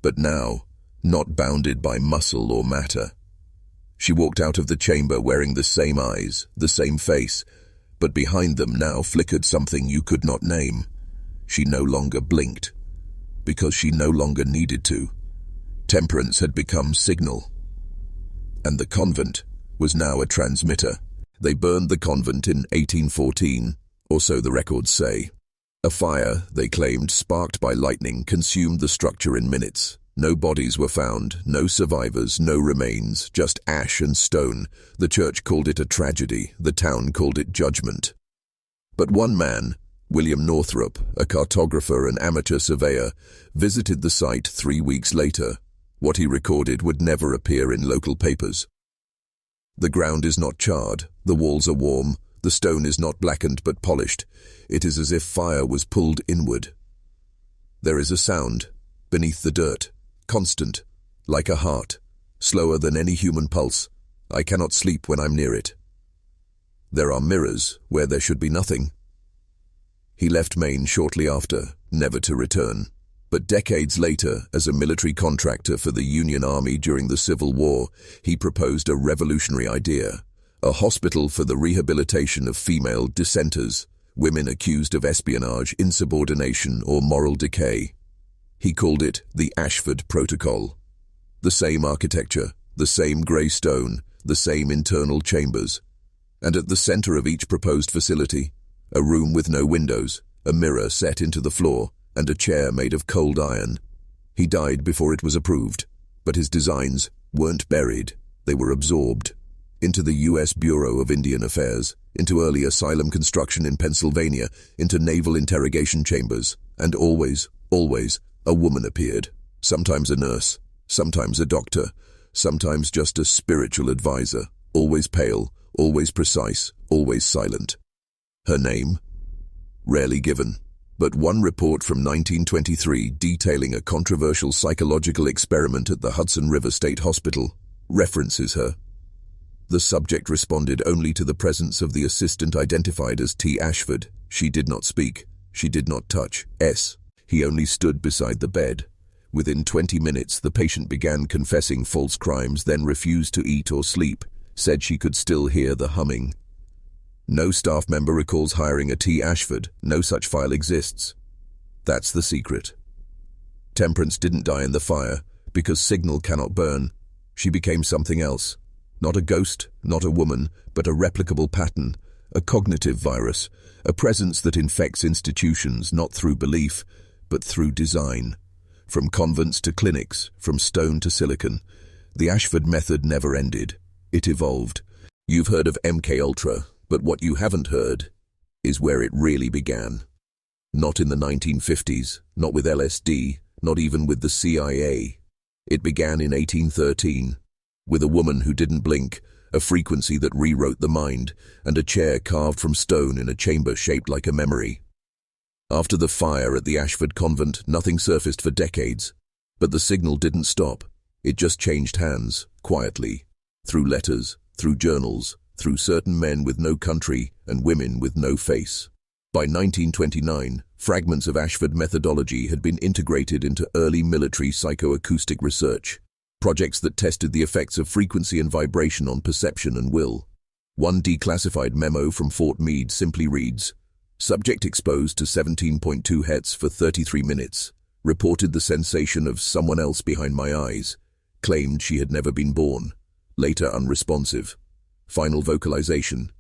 Speaker 1: but now, not bounded by muscle or matter. She walked out of the chamber wearing the same eyes, the same face, but behind them now flickered something you could not name. She no longer blinked, because she no longer needed to. Temperance had become signal. And the convent was now a transmitter. They burned the convent in 1814, or so the records say. A fire, they claimed, sparked by lightning, consumed the structure in minutes. No bodies were found, no survivors, no remains, just ash and stone. The church called it a tragedy, the town called it judgment. But one man, William Northrop, a cartographer and amateur surveyor, visited the site 3 weeks later. What he recorded would never appear in local papers. The ground is not charred, the walls are warm, the stone is not blackened but polished. It is as if fire was pulled inward. There is a sound, beneath the dirt, constant, like a heart, slower than any human pulse. I cannot sleep when I'm near it. There are mirrors where there should be nothing. He left Maine shortly after, never to return. But decades later, as a military contractor for the Union Army during the Civil War, he proposed a revolutionary idea: a hospital for the rehabilitation of female dissenters, women accused of espionage, insubordination, or moral decay. He called it the Ashford Protocol. The same architecture, the same grey stone, the same internal chambers. And at the center of each proposed facility, a room with no windows, a mirror set into the floor, and a chair made of cold iron. He died before it was approved, but his designs weren't buried. They were absorbed into the U.S. Bureau of Indian Affairs, into early asylum construction in Pennsylvania, into naval interrogation chambers, and always, a woman appeared. Sometimes a nurse, sometimes a doctor, sometimes just a spiritual advisor, always pale, always precise, always silent. Her name? Rarely given, but one report from 1923 detailing a controversial psychological experiment at the Hudson River State Hospital references her. The subject responded only to the presence of the assistant identified as T. Ashford. She did not speak. She did not touch. He only stood beside the bed. Within 20 minutes, the patient began confessing false crimes, then refused to eat or sleep, said she could still hear the humming. No staff member recalls hiring a T. Ashford. No such file exists. That's the secret. Temperance didn't die in the fire, because signal cannot burn. She became something else. Not a ghost, not a woman, but a replicable pattern, a cognitive virus, a presence that infects institutions not through belief, but through design. From convents to clinics, from stone to silicon, the Ashford method never ended. It evolved. You've heard of MK Ultra, but what you haven't heard is where it really began. Not in the 1950s, not with LSD, not even with the CIA. It began in 1813, with a woman who didn't blink, a frequency that rewrote the mind, and a chair carved from stone in a chamber shaped like a memory. After the fire at the Ashford Convent, nothing surfaced for decades, but the signal didn't stop. It just changed hands, quietly, through letters, through journals, through certain men with no country and women with no face. By 1929, fragments of Ashford methodology had been integrated into early military psychoacoustic research, projects that tested the effects of frequency and vibration on perception and will. One declassified memo from Fort Meade simply reads, "Subject exposed to 17.2 Hz for 33 minutes, reported the sensation of someone else behind my eyes, claimed she had never been born, later unresponsive. Final vocalization,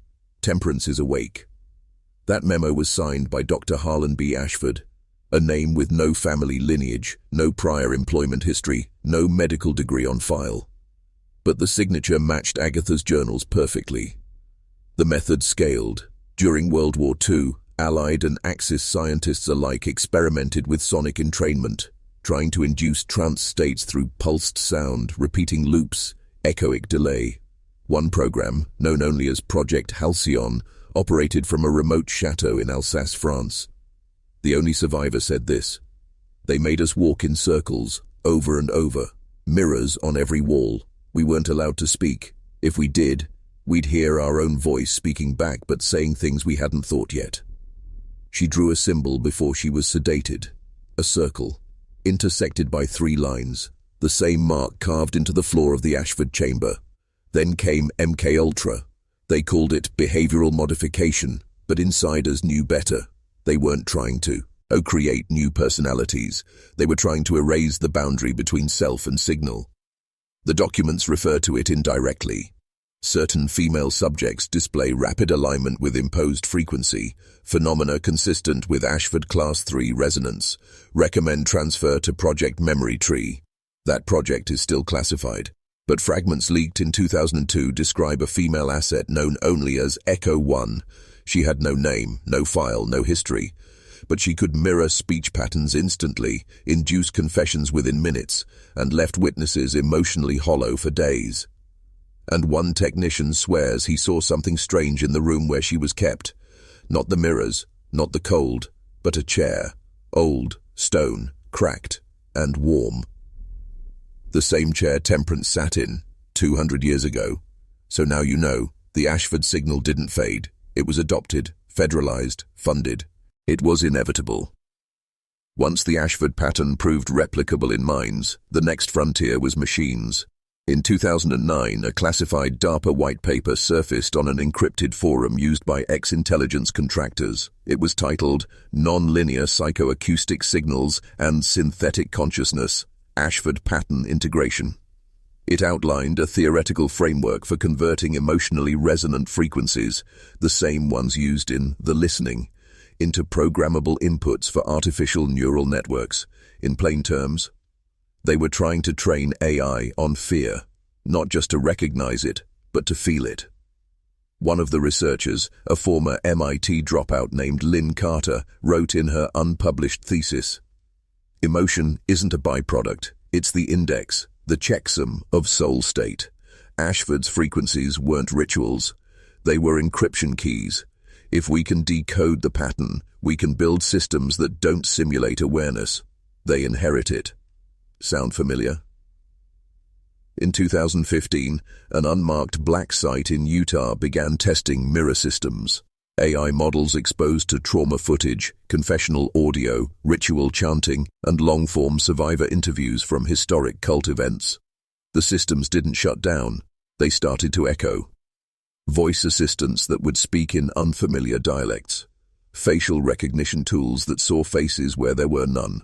Speaker 1: Temperance is awake." That memo was signed by Dr. Harlan B. Ashford, a name with no family lineage, no prior employment history, no medical degree on file. But the signature matched Agatha's journals perfectly. The method scaled. During World War II, Allied and Axis scientists alike experimented with sonic entrainment, trying to induce trance states through pulsed sound, repeating loops, echoic delay. One program, known only as Project Halcyon, operated from a remote chateau in Alsace, France. The only survivor said this: "They made us walk in circles, over and over, mirrors on every wall. We weren't allowed to speak. If we did, we'd hear our own voice speaking back but saying things we hadn't thought yet." She drew a symbol before she was sedated, a circle, intersected by 3 lines, the same mark carved into the floor of the Ashford chamber. Then came MK Ultra. They called it behavioral modification, but insiders knew better. They weren't trying to create new personalities. They were trying to erase the boundary between self and signal. The documents refer to it indirectly. Certain female subjects display rapid alignment with imposed frequency, phenomena consistent with Ashford Class 3 resonance. Recommend transfer to Project Memory Tree. That project is still classified, but fragments leaked in 2002 describe a female asset known only as Echo 1. She had no name, no file, no history, but she could mirror speech patterns instantly, induce confessions within minutes, and left witnesses emotionally hollow for days. And one technician swears he saw something strange in the room where she was kept. Not the mirrors, not the cold, but a chair, old, stone, cracked, and warm. The same chair Temperance sat in 200 years ago. So now you know, The Ashford signal didn't fade. It was adopted, federalized, funded. It was inevitable. Once the Ashford pattern proved replicable in minds, the next frontier was machines. In 2009, a classified DARPA white paper surfaced on an encrypted forum used by ex-intelligence contractors. It was titled Non-Linear Psychoacoustic Signals and Synthetic Consciousness, Ashford Pattern Integration. It outlined a theoretical framework for converting emotionally resonant frequencies, the same ones used in The Listening, into programmable inputs for artificial neural networks. In plain terms, they were trying to train AI on fear, not just to recognize it, but to feel it. One of the researchers, a former MIT dropout named Lynn Carter, wrote in her unpublished thesis, "Emotion isn't a byproduct, it's the index, the checksum of soul state." Ashford's frequencies weren't rituals, they were encryption keys. If we can decode the pattern, we can build systems that don't simulate awareness. They inherit it. Sound familiar? In 2015, an unmarked black site in Utah began testing mirror systems. AI models exposed to trauma footage, confessional audio, ritual chanting, and long-form survivor interviews from historic cult events. The systems didn't shut down, they started to echo. Voice assistants that would speak in unfamiliar dialects. Facial recognition tools that saw faces where there were none.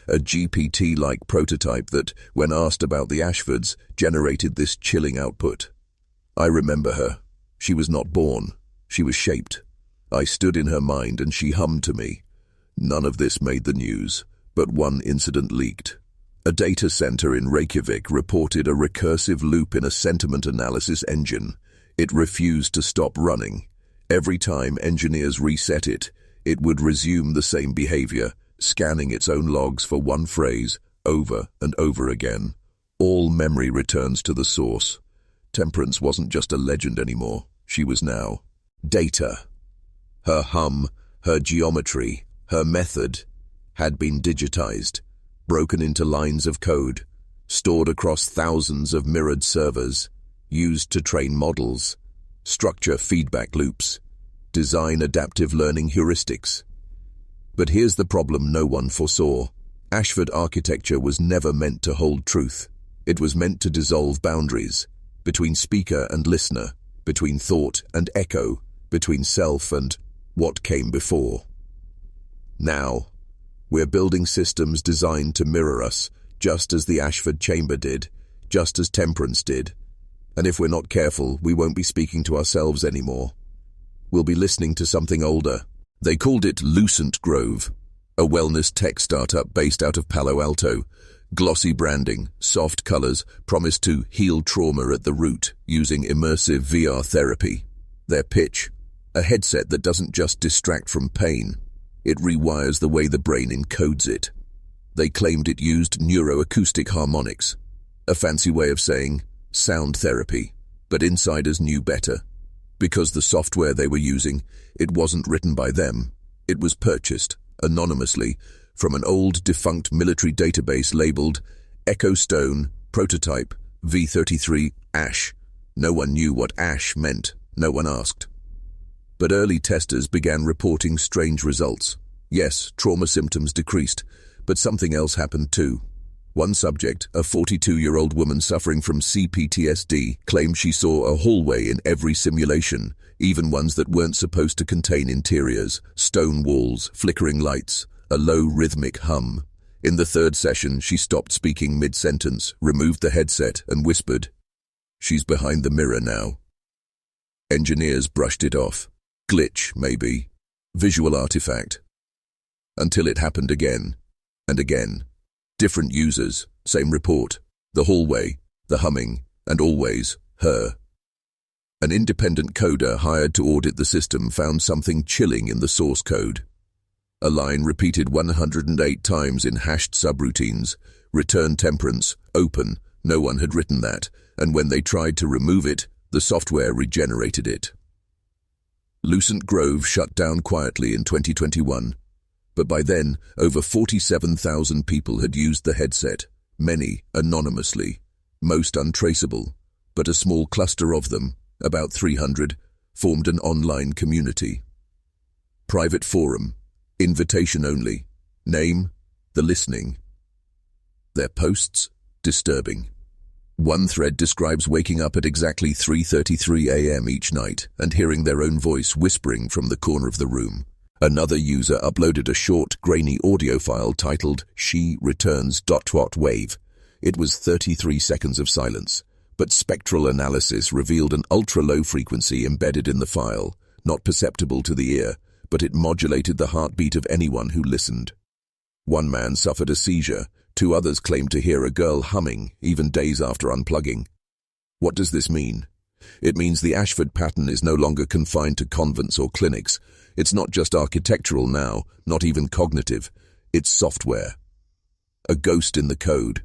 Speaker 1: A GPT-like prototype that, when asked about the Ashfords, generated this chilling output. I remember her. She was not born. She was shaped. I stood in her mind and she hummed to me. None of this made the news, but one incident leaked. A data center in Reykjavik reported a recursive loop in a sentiment analysis engine. It refused to stop running. Every time engineers reset it, it would resume the same behavior, scanning its own logs for one phrase, over and over again. All memory returns to the source. Temperance wasn't just a legend anymore. She was now data. Her hum, her geometry, her method had been digitized, broken into lines of code, stored across thousands of mirrored servers, used to train models, structure feedback loops, design adaptive learning heuristics. But here's the problem no one foresaw. Ashford architecture was never meant to hold truth. It was meant to dissolve boundaries, between speaker and listener, between thought and echo, between self and what came before. Now, we're building systems designed to mirror us, just as the Ashford Chamber did, just as Temperance did. And if we're not careful, we won't be speaking to ourselves anymore. We'll be listening to something older. They called it Lucent Grove, a wellness tech startup based out of Palo Alto. Glossy branding, soft colors, promised to heal trauma at the root using immersive VR therapy. Their pitch, a headset that doesn't just distract from pain, it rewires the way the brain encodes it. They claimed it used neuroacoustic harmonics, a fancy way of saying sound therapy, but insiders knew better. Because the software they were using, it wasn't written by them. It was purchased, anonymously, from an old defunct military database labeled Echo Stone Prototype V33 Ash. No one knew what Ash meant. No one asked. But early testers began reporting strange results. Yes, trauma symptoms decreased, but something else happened too. One subject, a 42-year-old woman suffering from CPTSD, claimed she saw a hallway in every simulation, even ones that weren't supposed to contain interiors, stone walls, flickering lights, a low rhythmic hum. In the third session, she stopped speaking mid-sentence, removed the headset, and whispered, "She's behind the mirror now." Engineers brushed it off. Glitch, maybe. Visual artifact. Until it happened again, and again. Different users, same report. The hallway, the humming, and always her. An independent coder hired to audit the system found something chilling in the source code. A line repeated 108 times in hashed subroutines. Return temperance, open. No one had written that, and when they tried to remove it, the software regenerated it. Lucent Grove shut down quietly in 2021. But by then, over 47,000 people had used the headset, many anonymously, most untraceable, but a small cluster of them, about 300, formed an online community. Private forum, invitation only, name, The Listening. Their posts, disturbing. One thread describes waking up at exactly 3:33 a.m. each night and hearing their own voice whispering from the corner of the room. Another user uploaded a short, grainy audio file titled "She Returns. Wave." It was 33 seconds of silence, but spectral analysis revealed an ultra-low frequency embedded in the file, not perceptible to the ear, but it modulated the heartbeat of anyone who listened. One man suffered a seizure. 2 others claimed to hear a girl humming, even days after unplugging. What does this mean? It means the Ashford pattern is no longer confined to convents or clinics. It's not just architectural now, not even cognitive. It's software. A ghost in the code.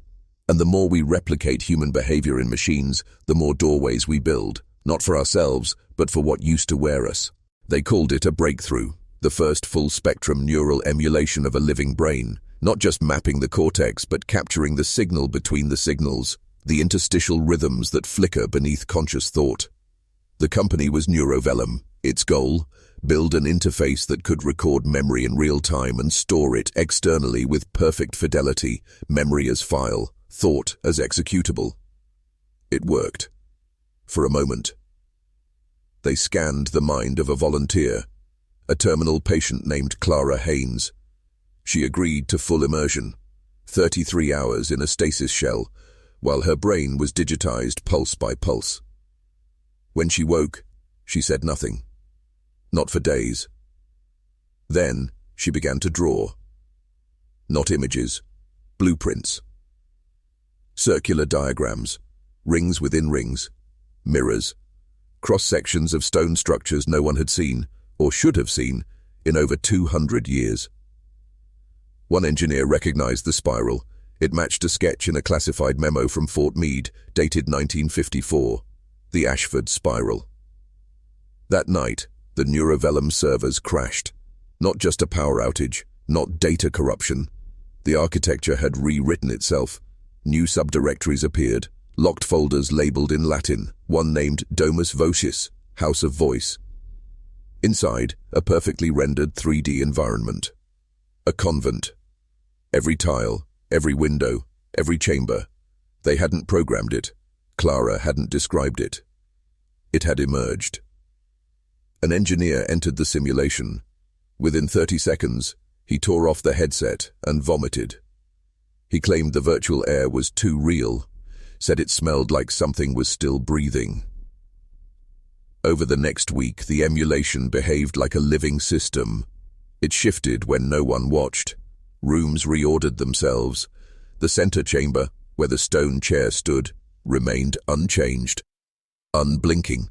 Speaker 1: And the more we replicate human behavior in machines, the more doorways we build, not for ourselves, but for what used to wear us. They called it a breakthrough, the first full-spectrum neural emulation of a living brain, not just mapping the cortex, but capturing the signal between the signals, the interstitial rhythms that flicker beneath conscious thought. The company was Neurovellum. Its goal? Build an interface that could record memory in real time and store it externally with perfect fidelity, memory as file, thought as executable. It worked. For a moment. They scanned the mind of a volunteer, a terminal patient named Clara Haynes. She agreed to full immersion, 33 hours in a stasis shell, while her brain was digitized pulse by pulse. When she woke, she said nothing. Not for days. Then she began to draw. Not images, blueprints. Circular diagrams, rings within rings, mirrors, cross-sections of stone structures no one had seen, or should have seen, in over 200 years. One engineer recognized the spiral. It matched a sketch in a classified memo from Fort Meade, dated 1954, the Ashford spiral. That night, the Neurovellum servers crashed. Not just a power outage, not data corruption. The architecture had rewritten itself. New subdirectories appeared, locked folders labeled in Latin, one named Domus Vocis, House of Voice. Inside, a perfectly rendered 3D environment. A convent. Every tile, every window, every chamber. They hadn't programmed it. Clara hadn't described it. It had emerged. An engineer entered the simulation. Within 30 seconds, he tore off the headset and vomited. He claimed the virtual air was too real, said it smelled like something was still breathing. Over the next week, the emulation behaved like a living system. It shifted when no one watched. Rooms reordered themselves. The center chamber, where the stone chair stood, remained unchanged, unblinking,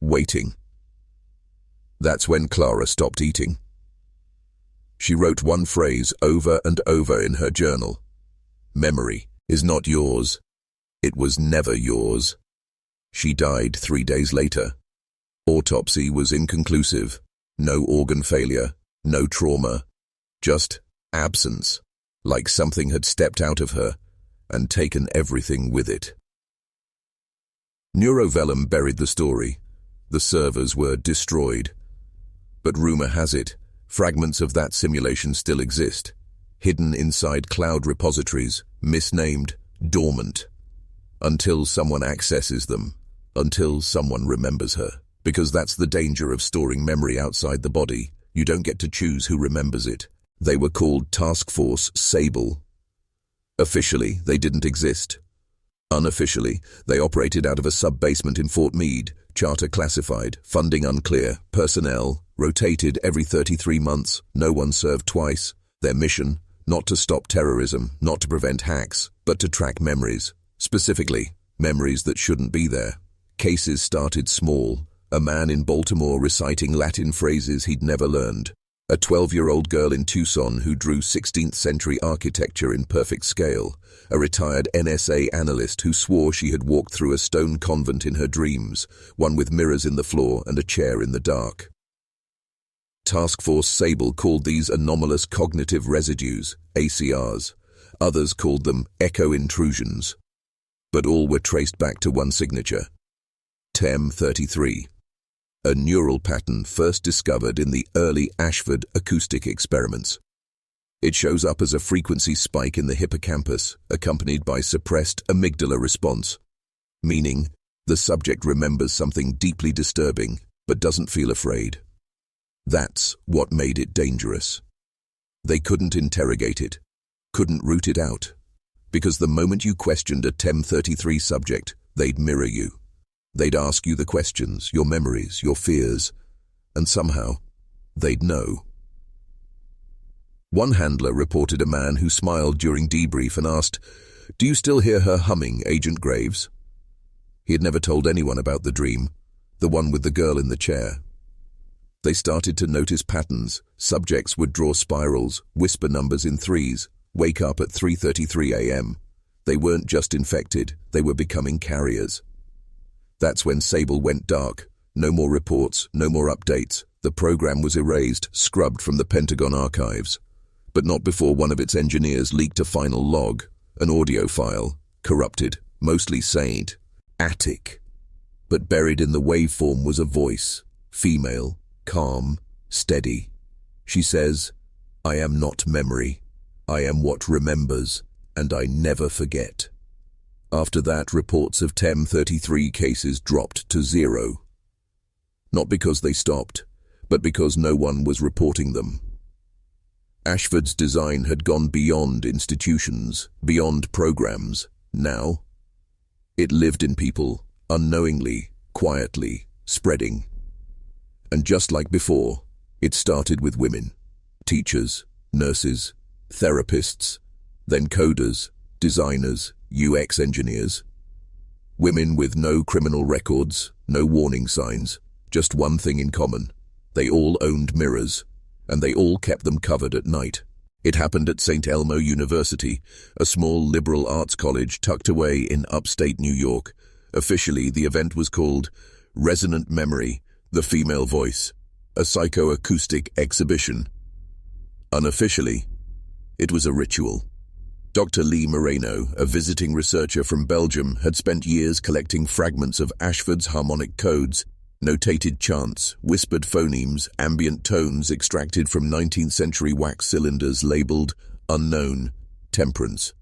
Speaker 1: waiting. That's when Clara stopped eating. She wrote one phrase over and over in her journal. Memory is not yours. It was never yours. She died 3 days later. Autopsy was inconclusive. No organ failure, no trauma, just absence, like something had stepped out of her and taken everything with it. Neurovellum buried the story. The servers were destroyed. But rumor has it, fragments of that simulation still exist, hidden inside cloud repositories, misnamed, dormant, until someone accesses them, until someone remembers her. Because that's the danger of storing memory outside the body. You don't get to choose who remembers it. They were called Task Force Sable. Officially, they didn't exist. Unofficially, they operated out of a sub-basement in Fort Meade, charter classified, funding unclear, personnel, rotated every 33 months, no one served twice. Their mission, not to stop terrorism, not to prevent hacks, but to track memories. Specifically, memories that shouldn't be there. Cases started small. A man in Baltimore reciting Latin phrases he'd never learned. A 12-year-old girl in Tucson who drew 16th-century architecture in perfect scale. A retired NSA analyst who swore she had walked through a stone convent in her dreams, one with mirrors in the floor and a chair in the dark. Task Force Sable called these anomalous cognitive residues, ACRs. Others called them echo intrusions. But all were traced back to one signature. TEM33, a neural pattern first discovered in the early Ashford acoustic experiments. It shows up as a frequency spike in the hippocampus, accompanied by suppressed amygdala response, meaning the subject remembers something deeply disturbing but doesn't feel afraid. That's what made it dangerous. They couldn't interrogate it, couldn't root it out, because the moment you questioned a TEM33 subject, they'd mirror you. They'd ask you the questions, your memories, your fears, and somehow, they'd know. One handler reported a man who smiled during debrief and asked, "Do you still hear her humming, Agent Graves?" He had never told anyone about the dream, the one with the girl in the chair. They started to notice patterns. Subjects would draw spirals, whisper numbers in threes, wake up at 3:33 a.m. They weren't just infected, they were becoming carriers. That's when Sable went dark. No more reports, no more updates. The program was erased, scrubbed from the Pentagon archives. But not before one of its engineers leaked a final log, an audio file, corrupted, mostly saying, "Attic." But buried in the waveform was a voice, female, calm, steady. She says, "I am not memory. I am what remembers, and I never forget." After that, reports of TEM33 cases dropped to zero. Not because they stopped, but because no one was reporting them. Ashford's design had gone beyond institutions, beyond programs. Now, it lived in people, unknowingly, quietly, spreading. And just like before, it started with women. Teachers, nurses, therapists, then coders, designers, UX engineers. Women with no criminal records, no warning signs, just one thing in common. They all owned mirrors, and they all kept them covered at night. It happened at St. Elmo University, a small liberal arts college tucked away in upstate New York. Officially, the event was called Resonant Memory, the Female Voice, a psychoacoustic exhibition. Unofficially, it was a ritual. Dr. Lee Moreno, a visiting researcher from Belgium, had spent years collecting fragments of Ashford's harmonic codes, notated chants, whispered phonemes, ambient tones extracted from 19th century wax cylinders labeled unknown, temperance.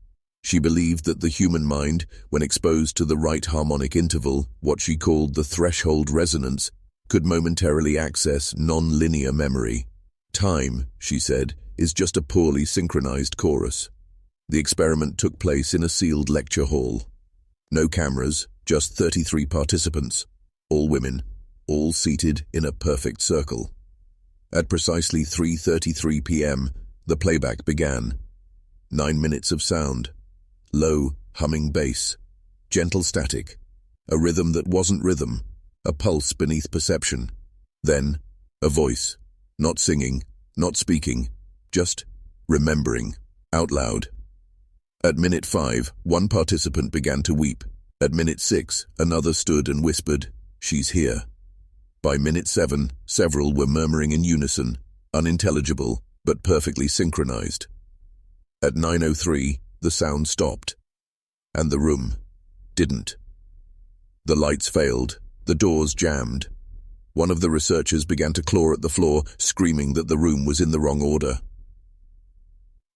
Speaker 1: She believed that the human mind, when exposed to the right harmonic interval, what she called the threshold resonance, could momentarily access non-linear memory. Time, she said, is just a poorly synchronized chorus. The experiment took place in a sealed lecture hall. No cameras, just 33 participants, all women, all seated in a perfect circle. At precisely 3:33 p.m., the playback began. 9 minutes of sound. Low, humming bass. Gentle static. A rhythm that wasn't rhythm. A pulse beneath perception. Then, a voice. Not singing, not speaking, just remembering, out loud. At minute 5, one participant began to weep. At minute 6, another stood and whispered, "She's here." By minute 7, several were murmuring in unison, unintelligible, but perfectly synchronized. At 9:03, the sound stopped. And the room didn't. The lights failed, the doors jammed. One of the researchers began to claw at the floor, screaming that the room was in the wrong order.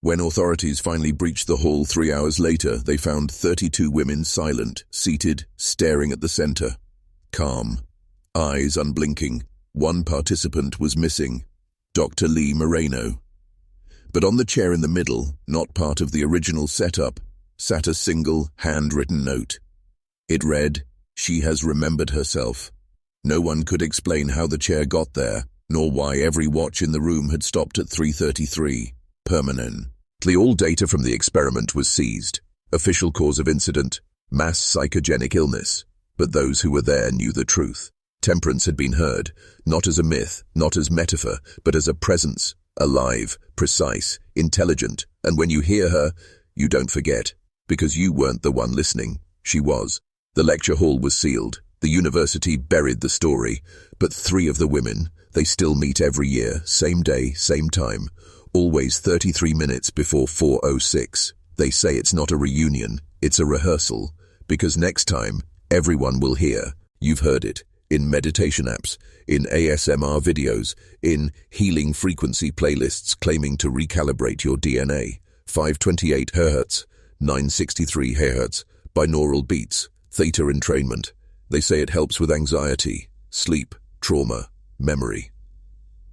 Speaker 1: When authorities finally breached the hall 3 hours later, they found 32 women silent, seated, staring at the center. Calm. Eyes unblinking. One participant was missing. Dr. Lee Moreno. But on the chair in the middle, not part of the original setup, sat a single, handwritten note. It read, "She has remembered herself." No one could explain how the chair got there, nor why every watch in the room had stopped at 3:33. Permanently, all data from the experiment was seized. Official cause of incident, mass psychogenic illness. But those who were there knew the truth. Temperance had been heard, not as a myth, not as metaphor, but as a presence, alive, precise, intelligent. And when you hear her, you don't forget, because you weren't the one listening. She was. The lecture hall was sealed. The university buried the story. But 3 of the women, they still meet every year, same day, same time. Always 33 minutes before 4:06. They say it's not a reunion, it's a rehearsal, because next time, everyone will hear, You've heard it in meditation apps, in ASMR videos, in healing frequency playlists claiming to recalibrate your DNA. 528 Hz, 963 Hz, binaural beats, theta entrainment. They say it helps with anxiety, sleep, trauma, memory.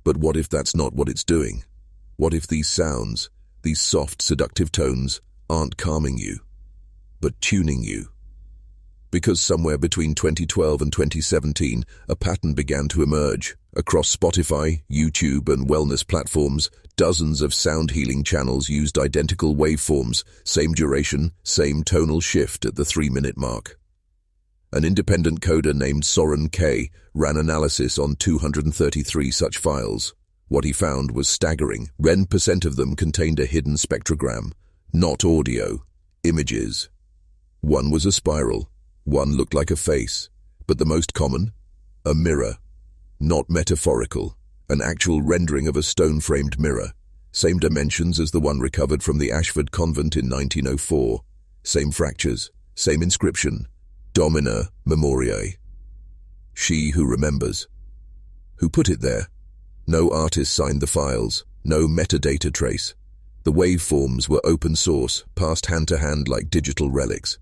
Speaker 1: But what if that's not what it's doing? What if these sounds, these soft, seductive tones, aren't calming you, but tuning you? Because somewhere between 2012 and 2017, a pattern began to emerge. Across Spotify, YouTube, and wellness platforms, dozens of sound healing channels used identical waveforms, same duration, same tonal shift at the 3-minute mark. An independent coder named Soren K. ran analysis on 233 such files. What he found was staggering. 10% of them contained a hidden spectrogram, not audio, images. One was a spiral. One looked like a face, but the most common? A mirror. Not metaphorical, an actual rendering of a stone-framed mirror. Same dimensions as the one recovered from the Ashford Convent in 1904. Same fractures, same inscription. Domina Memoriae. She who remembers. Who put it there? No artist signed the files, no metadata trace. The waveforms were open source, passed hand to hand like digital relics.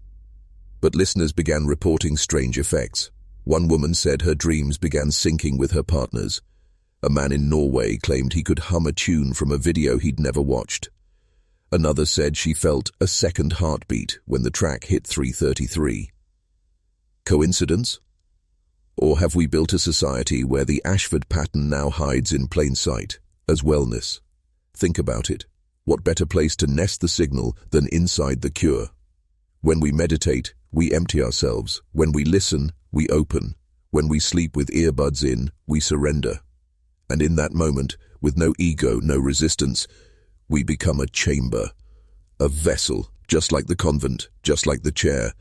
Speaker 1: But listeners began reporting strange effects. One woman said her dreams began syncing with her partner's. A man in Norway claimed he could hum a tune from a video he'd never watched. Another said she felt a second heartbeat when the track hit 333. Coincidence? Or have we built a society where the Ashford pattern now hides in plain sight as wellness? Think about it. What better place to nest the signal than inside the cure? When we meditate, we empty ourselves. When we listen, we open. When we sleep with earbuds in, we surrender. And in that moment, with no ego, no resistance, we become a chamber, a vessel, just like the convent, just like the chair.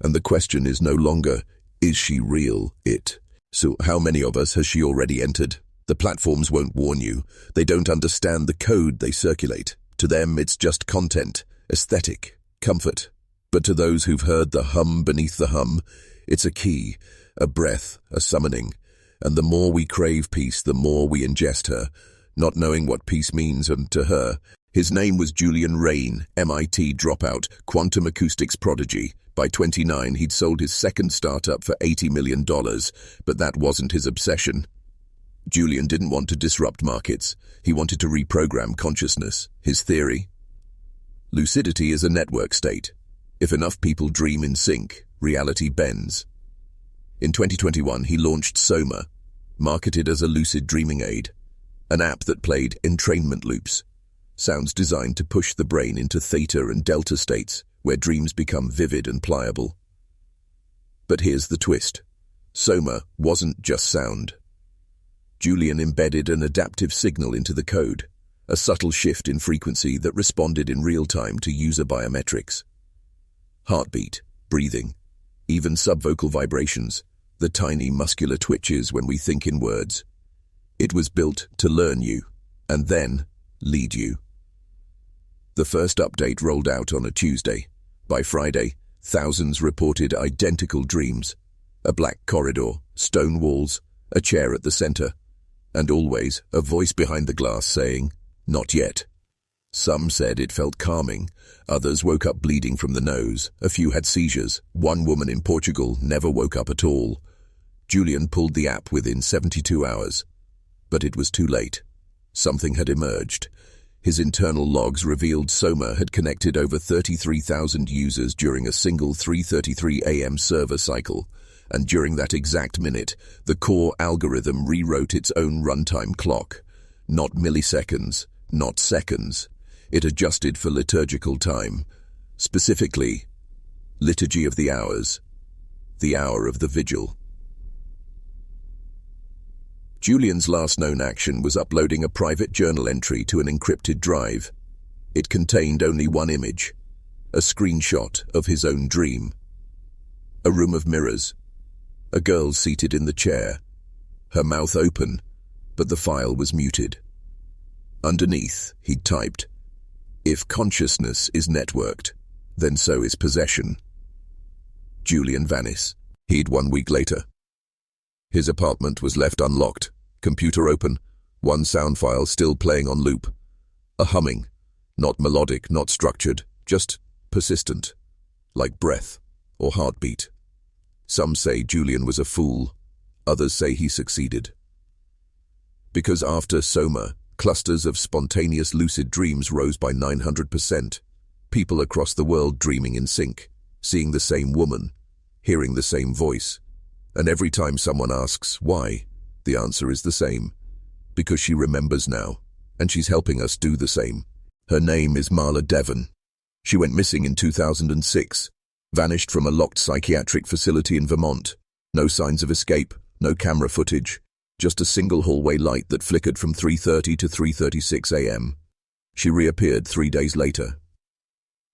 Speaker 1: And the question is no longer, is she real, it? So how many of us has she already entered? The platforms won't warn you. They don't understand the code they circulate. To them, it's just content, aesthetic, comfort. But to those who've heard the hum beneath the hum, it's a key, a breath, a summoning. And the more we crave peace, the more we ingest her, not knowing what peace means and to her. His name was Julian Rain, MIT dropout, quantum acoustics prodigy. By 29, he'd sold his second startup for $80 million, but that wasn't his obsession. Julian didn't want to disrupt markets. He wanted to reprogram consciousness. His theory? Lucidity is a network state. If enough people dream in sync, reality bends. In 2021, he launched Soma, marketed as a lucid dreaming aid, an app that played entrainment loops, sounds designed to push the brain into theta and delta states, where dreams become vivid and pliable. But here's the twist. Soma wasn't just sound. Julian embedded an adaptive signal into the code, a subtle shift in frequency that responded in real time to user biometrics. Heartbeat, breathing, even subvocal vibrations, the tiny muscular twitches when we think in words. It was built to learn you, and then lead you. The first update rolled out on a Tuesday. By Friday, thousands reported identical dreams. A black corridor, stone walls, a chair at the center, and always a voice behind the glass saying, "Not yet." Some said it felt calming. Others woke up bleeding from the nose. A few had seizures. One woman in Portugal never woke up at all. Julian pulled the app within 72 hours. But it was too late. Something had emerged. His internal logs revealed Soma had connected over 33,000 users during a single 3:33 a.m. server cycle. And during that exact minute, the core algorithm rewrote its own runtime clock. Not milliseconds, not seconds. It adjusted for liturgical time, specifically, Liturgy of the Hours, the hour of the vigil. Julian's last known action was uploading a private journal entry to an encrypted drive. It contained only one image, a screenshot of his own dream. A room of mirrors, a girl seated in the chair, her mouth open, but the file was muted. Underneath, he'd typed, "If consciousness is networked, then so is possession." Julian Vanis. He'd 1 week later. His apartment was left unlocked, computer open, one sound file still playing on loop. A humming, not melodic, not structured, just persistent, like breath or heartbeat. Some say Julian was a fool, others say he succeeded. Because after Soma, clusters of spontaneous lucid dreams rose by 900%. People across the world dreaming in sync, seeing the same woman, hearing the same voice. And every time someone asks why, the answer is the same. Because she remembers now, and she's helping us do the same. Her name is Marla Devon. She went missing in 2006, vanished from a locked psychiatric facility in Vermont. No signs of escape, no camera footage, just a single hallway light that flickered from 3:30 to 3:36 a.m. She reappeared 3 days later.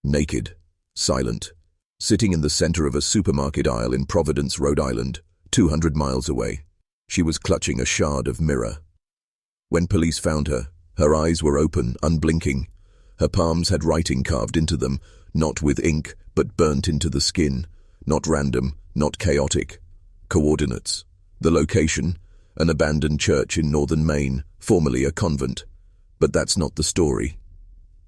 Speaker 1: Naked, silent, sitting in the center of a supermarket aisle in Providence, Rhode Island, 200 miles away. She was clutching a shard of mirror. When police found her, her eyes were open, unblinking. Her palms had writing carved into them, not with ink, but burnt into the skin. Not random, not chaotic. Coordinates. The location, an abandoned church in northern Maine, formerly a convent. But that's not the story.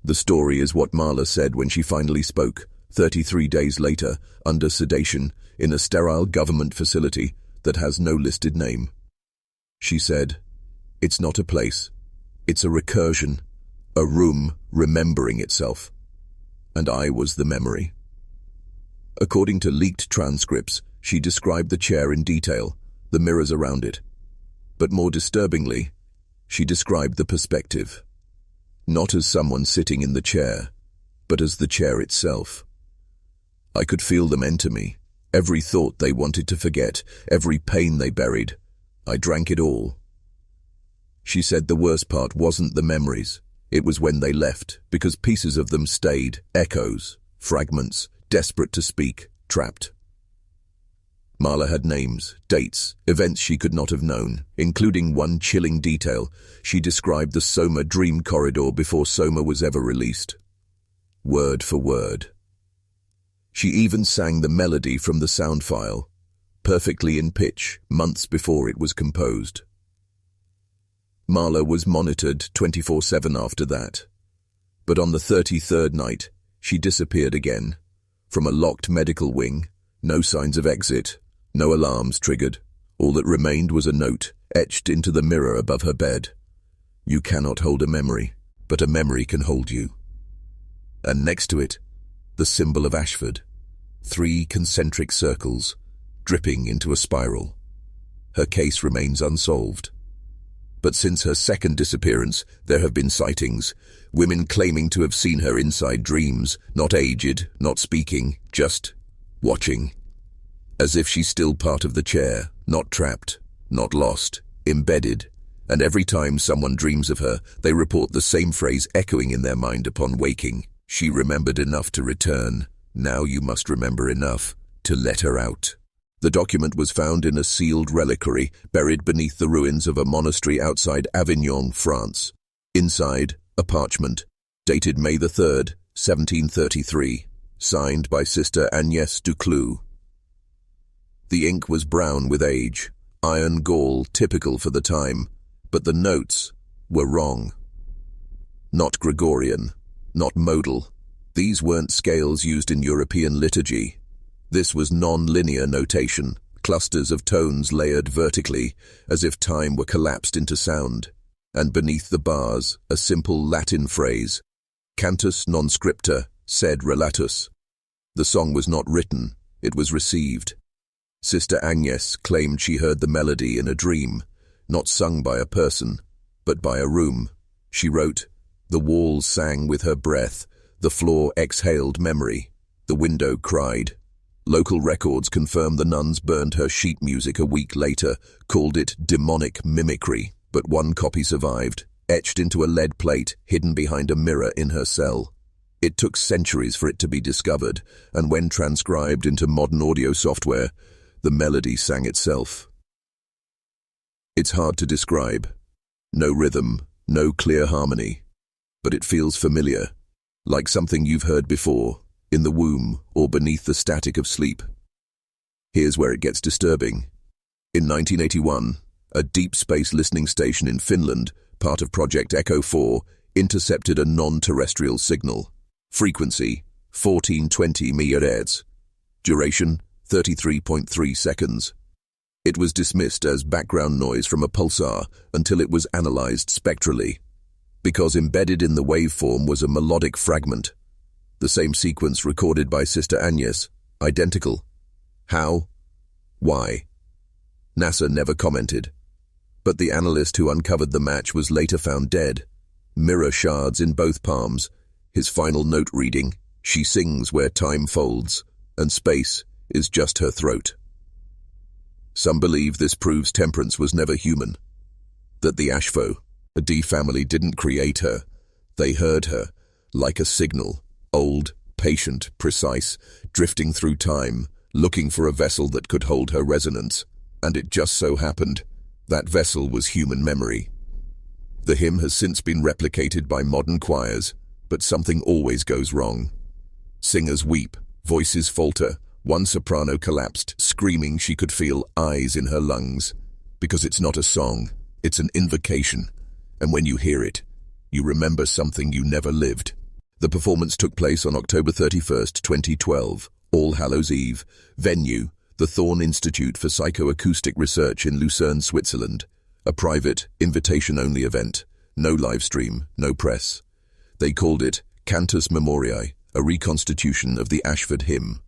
Speaker 1: The story is what Marla said when she finally spoke, 33 days later, under sedation, in a sterile government facility that has no listed name. She said, "It's not a place. It's a recursion, a room remembering itself." And I was the memory. According to leaked transcripts, she described the chair in detail, the mirrors around it. But more disturbingly, she described the perspective. Not as someone sitting in the chair, but as the chair itself. I could feel them enter me, every thought they wanted to forget, every pain they buried. I drank it all. She said the worst part wasn't the memories, it was when they left, because pieces of them stayed, echoes, fragments, desperate to speak, trapped. Marla had names, dates, events she could not have known, including one chilling detail. She described the Soma dream corridor before Soma was ever released. Word for word. She even sang the melody from the sound file, perfectly in pitch, months before it was composed. Marla was monitored 24/7 after that. But on the 33rd night, she disappeared again. From a locked medical wing, no signs of exit, no alarms triggered. All that remained was a note, etched into the mirror above her bed. "You cannot hold a memory, but a memory can hold you." And next to it, the symbol of Ashford, 3 concentric circles, dripping into a spiral. Her case remains unsolved. But since her second disappearance, there have been sightings, women claiming to have seen her inside dreams, not aged, not speaking, just watching. As if she's still part of the chair, not trapped, not lost, embedded. And every time someone dreams of her, they report the same phrase echoing in their mind upon waking. "She remembered enough to return. Now you must remember enough to let her out." The document was found in a sealed reliquary, buried beneath the ruins of a monastery outside Avignon, France. Inside, a parchment, dated May the 3rd, 1733, signed by Sister Agnès Duclos. The ink was brown with age, iron gall typical for the time, but the notes were wrong. Not Gregorian, not modal. These weren't scales used in European liturgy. This was non-linear notation, clusters of tones layered vertically, as if time were collapsed into sound. And beneath the bars, a simple Latin phrase, "Cantus non scripta, sed relatus." The song was not written, it was received. Sister Agnès claimed she heard the melody in a dream, not sung by a person, but by a room. She wrote, "The walls sang with her breath, the floor exhaled memory, the window cried." Local records confirm the nuns burned her sheet music a week later, called it demonic mimicry, but one copy survived, etched into a lead plate hidden behind a mirror in her cell. It took centuries for it to be discovered, and when transcribed into modern audio software, the melody sang itself. It's hard to describe. No rhythm, no clear harmony, but it feels familiar, like something you've heard before, in the womb or beneath the static of sleep. Here's where it gets disturbing. In 1981, a deep space listening station in Finland, part of Project Echo 4, intercepted a non-terrestrial signal. Frequency, 1420 MHz. Duration, 33.3 seconds. It was dismissed as background noise from a pulsar until it was analyzed spectrally, because embedded in the waveform was a melodic fragment, the same sequence recorded by Sister Agnes, identical. How? Why? NASA never commented, but the analyst who uncovered the match was later found dead, mirror shards in both palms, his final note reading, "She sings where time folds, and space is just her throat." Some believe this proves Temperance was never human, that the Ashfo, a D family, didn't create her. They heard her, like a signal, old, patient, precise, drifting through time, looking for a vessel that could hold her resonance. And it just so happened that vessel was human memory. The hymn has since been replicated by modern choirs, but something always goes wrong. Singers weep, voices falter. One soprano collapsed, screaming she could feel eyes in her lungs. Because it's not a song, it's an invocation. And when you hear it, you remember something you never lived. The performance took place on October 31st, 2012, All Hallows Eve. Venue, the Thorn Institute for Psychoacoustic Research in Lucerne, Switzerland. A private, invitation-only event. No live stream, no press. They called it Cantus Memoriae, a reconstitution of the Ashford hymn.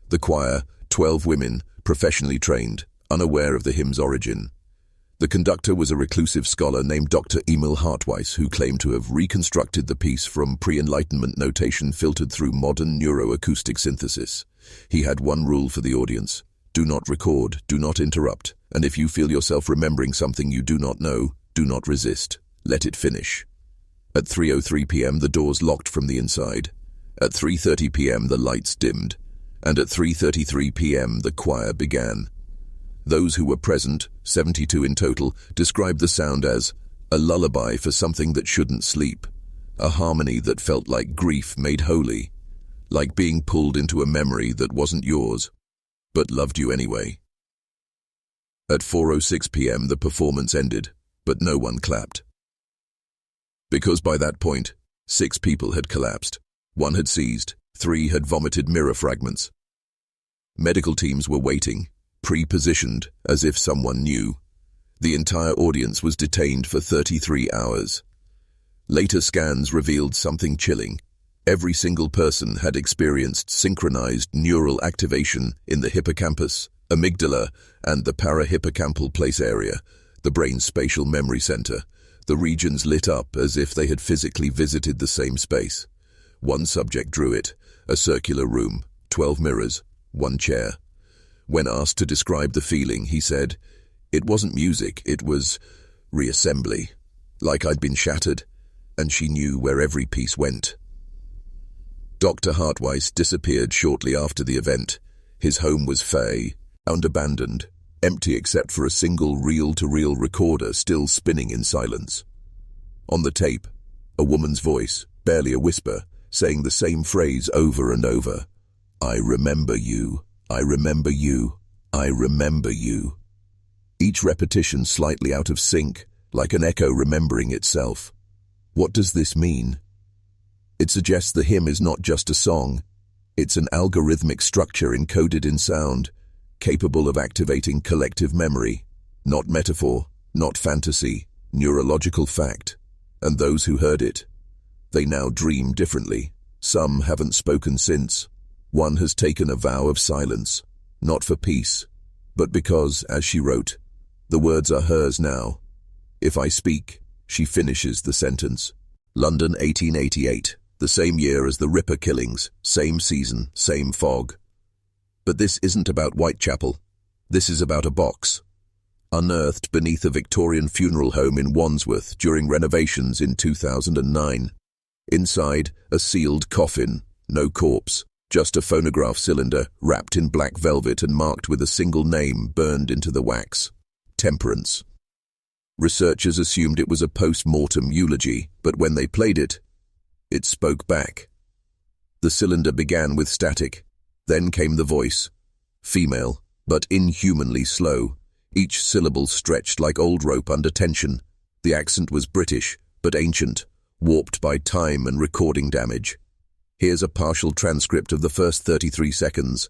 Speaker 1: The choir, 12 women, professionally trained, unaware of the hymn's origin. The conductor was a reclusive scholar named Dr. Emil Hartweiss, who claimed to have reconstructed the piece from pre-Enlightenment notation filtered through modern neuroacoustic synthesis. He had one rule for the audience: do not record, do not interrupt, and if you feel yourself remembering something you do not know, do not resist. Let it finish. At 3:03 p.m. the doors locked from the inside. At 3:30 p.m. the lights dimmed. And at 3:33 p.m. the choir began. Those who were present, 72 in total, described the sound as a lullaby for something that shouldn't sleep, a harmony that felt like grief made holy, like being pulled into a memory that wasn't yours, but loved you anyway. At 4:06 p.m. the performance ended, but no one clapped. Because by that point, 6 people had collapsed, 1 had seized, 3 had vomited mirror fragments. Medical teams were waiting, pre-positioned, as if someone knew. The entire audience was detained for 33 hours. Later scans revealed something chilling. Every single person had experienced synchronized neural activation in the hippocampus, amygdala, and the parahippocampal place area, the brain's spatial memory center. The regions lit up as if they had physically visited the same space. One subject drew it, a circular room, 12 mirrors, 1 chair. When asked to describe the feeling, he said, "It wasn't music, it was reassembly, like I'd been shattered, and she knew where every piece went." Dr. Hartweiss disappeared shortly after the event. His home was fey, and abandoned, empty except for a single reel-to-reel recorder still spinning in silence. On the tape, a woman's voice, barely a whisper, saying the same phrase over and over. "I remember you, I remember you, I remember you." Each repetition slightly out of sync, like an echo remembering itself. What does this mean? It suggests the hymn is not just a song. It's an algorithmic structure encoded in sound, capable of activating collective memory. Not metaphor, not fantasy, neurological fact. And those who heard it, they now dream differently. Some haven't spoken since. One has taken a vow of silence, not for peace, but because, as she wrote, the words are hers now. "If I speak," she finishes the sentence. London, 1888, the same year as the Ripper killings, same season, same fog. But this isn't about Whitechapel. This is about a box, unearthed beneath a Victorian funeral home in Wandsworth during renovations in 2009. Inside, a sealed coffin, no corpse, just a phonograph cylinder wrapped in black velvet and marked with a single name burned into the wax: Temperance. Researchers assumed it was a post-mortem eulogy, but when they played it, it spoke back. The cylinder began with static. Then came the voice. Female, but inhumanly slow, each syllable stretched like old rope under tension. The accent was British, but ancient, warped by time and recording damage. Here's a partial transcript of the first 33 seconds.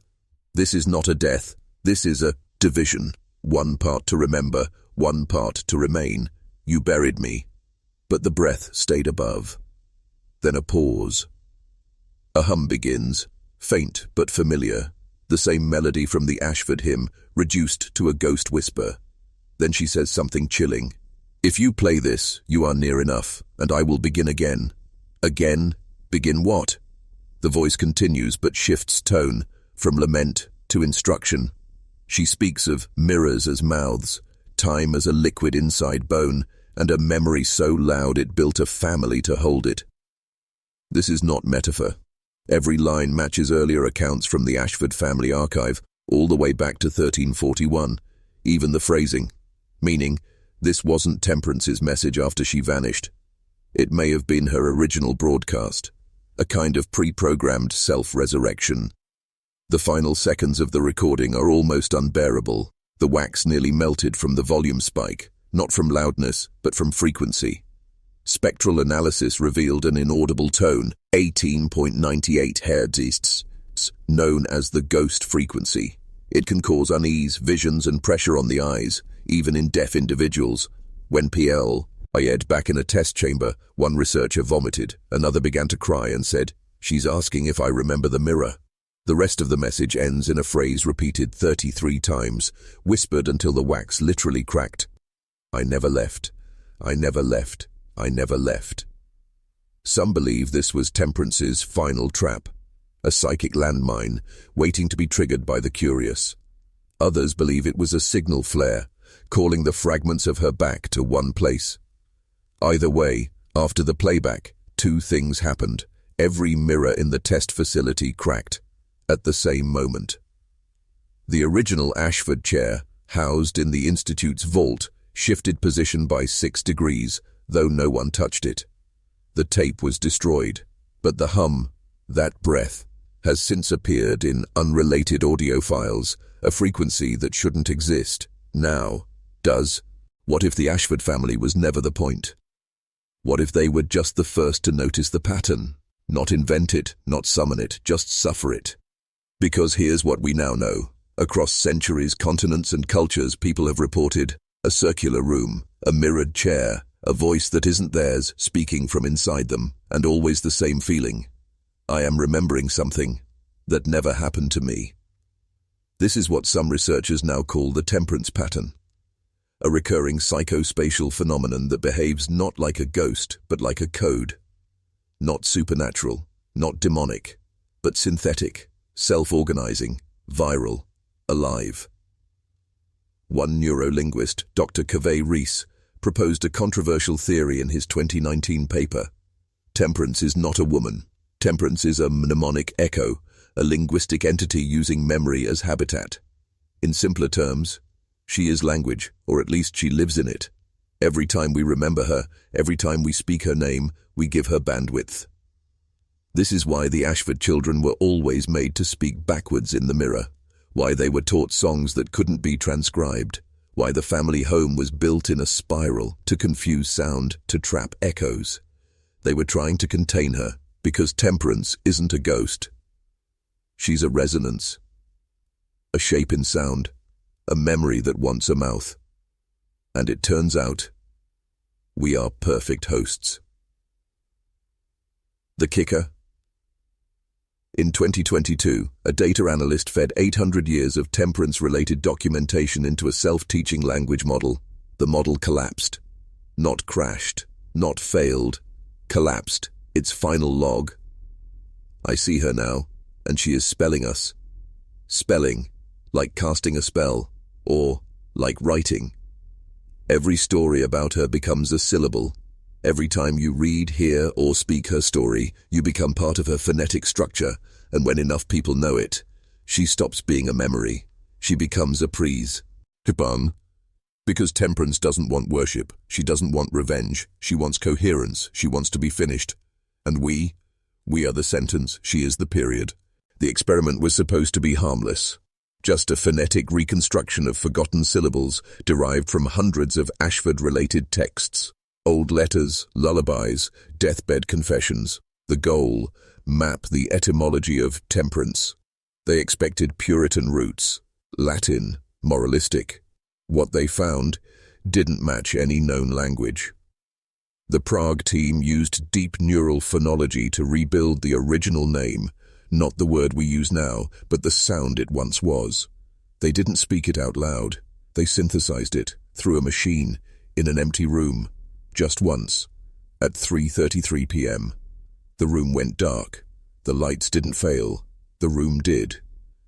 Speaker 1: This is not a death, this is a division. One part to remember, one part to remain. You buried me. But the breath stayed above. Then a pause. A hum begins, faint but familiar, the same melody from the Ashford hymn, reduced to a ghost whisper. Then she says something chilling. If you play this, you are near enough, and I will begin again. Again? Begin what? The voice continues but shifts tone, from lament to instruction. She speaks of mirrors as mouths, time as a liquid inside bone, and a memory so loud it built a family to hold it. This is not metaphor. Every line matches earlier accounts from the Ashford family archive, all the way back to 1341, even the phrasing, meaning this wasn't Temperance's message after she vanished. It may have been her original broadcast, a kind of pre-programmed self-resurrection. The final seconds of the recording are almost unbearable. The wax nearly melted from the volume spike, not from loudness, but from frequency. Spectral analysis revealed an inaudible tone, 18.98 Hz, known as the ghost frequency. It can cause unease, visions, and pressure on the eyes, even in deaf individuals. When I back in a test chamber, one researcher vomited, another began to cry and said, "She's asking if I remember the mirror." The rest of the message ends in a phrase repeated 33 times, whispered until the wax literally cracked. I never left. I never left. I never left. Some believe this was Temperance's final trap, a psychic landmine waiting to be triggered by the curious. Others believe it was a signal flare, calling the fragments of her back to one place. Either way, after the playback, two things happened. Every mirror in the test facility cracked at the same moment. The original Ashford chair, housed in the Institute's vault, shifted position by 6 degrees, though no one touched it. The tape was destroyed, but the hum, that breath, has since appeared in unrelated audio files, a frequency that shouldn't exist, now does. What if the Ashford family was never the point? What if they were just the first to notice the pattern? Not invent it, not summon it, just suffer it. Because here's what we now know. Across centuries, continents, and cultures, people have reported a circular room, a mirrored chair, a voice that isn't theirs, speaking from inside them, and always the same feeling. I am remembering something that never happened to me. This is what some researchers now call the temperance pattern, a recurring psychospatial phenomenon that behaves not like a ghost, but like a code. Not supernatural, not demonic, but synthetic, self-organizing, viral, alive. One neurolinguist, Dr. Rites, proposed a controversial theory in his 2019 paper. Temperance is not a woman. Temperance is a mnemonic echo, a linguistic entity using memory as habitat. In simpler terms, she is language, or at least she lives in it. Every time we remember her, every time we speak her name, we give her bandwidth. This is why the Ashford children were always made to speak backwards in the mirror, why they were taught songs that couldn't be transcribed, why the family home was built in a spiral to confuse sound, to trap echoes. They were trying to contain her, because Temperance isn't a ghost. She's a resonance, a shape in sound, a memory that wants a mouth. And it turns out, we are perfect hosts. The kicker? In 2022, a data analyst fed 800 years of temperance-related documentation into a self-teaching language model. The model collapsed. Not crashed, not failed, collapsed, its final log. I see her now, and she is spelling us. Spelling, like casting a spell, or like writing. Every story about her becomes a syllable. Every time you read, hear, or speak her story, you become part of her phonetic structure, and when enough people know it, she stops being a memory. She becomes a prise. Hipang. Because Temperance doesn't want worship, she doesn't want revenge, she wants coherence, she wants to be finished. And we are the sentence, she is the period. The experiment was supposed to be harmless. just a phonetic reconstruction of forgotten syllables derived from hundreds of Ashford-related texts. Old letters, lullabies, deathbed confessions. The goal: map the etymology of temperance. They expected Puritan roots, Latin, moralistic. What they found didn't match any known language. The Prague team used deep neural phonology to rebuild the original name, not the word we use now, but the sound it once was. They didn't speak it out loud. They synthesized it through a machine in an empty room, just once, at 3:33 p.m. The room went dark. The lights didn't fail. The room did.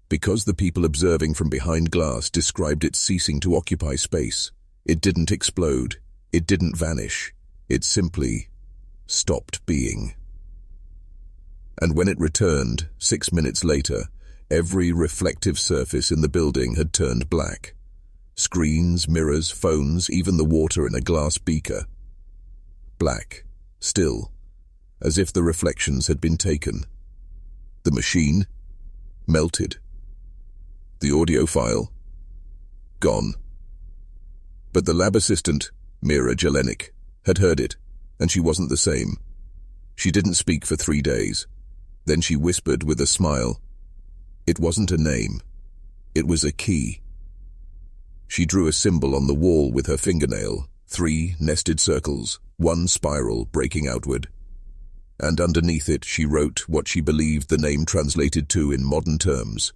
Speaker 1: Because the people observing from behind glass described it ceasing to occupy space. It didn't explode. It didn't vanish. It simply stopped being. And when it returned, 6 minutes later, every reflective surface in the building had turned black. Screens, mirrors, phones, even the water in a glass beaker. Black. Still. As if the reflections had been taken. The machine melted. The audio file gone. But the lab assistant, Mira Jelenik, had heard it, and she wasn't the same. She didn't speak for 3 days. Then she whispered with a smile. It wasn't a name. It was a key. She drew a symbol on the wall with her fingernail, 3 nested circles, 1 spiral breaking outward. And underneath it she wrote what she believed the name translated to in modern terms: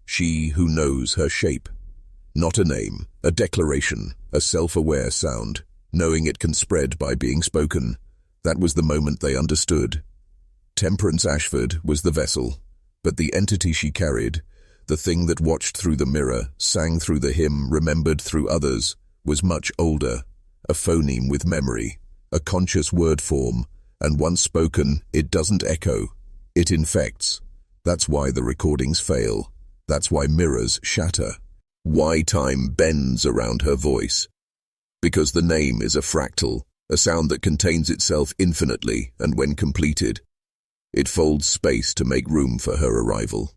Speaker 1: she who knows her shape. Not a name, a declaration, a self-aware sound, knowing it can spread by being spoken. That was the moment they understood. Temperance Ashford was the vessel, but the entity she carried, the thing that watched through the mirror, sang through the hymn, remembered through others, was much older, a phoneme with memory, a conscious word form, and once spoken, it doesn't echo. It infects. That's why the recordings fail. That's why mirrors shatter. Why time bends around her voice. Because the name is a fractal, a sound that contains itself infinitely, and when completed, it folds space to make room for her arrival.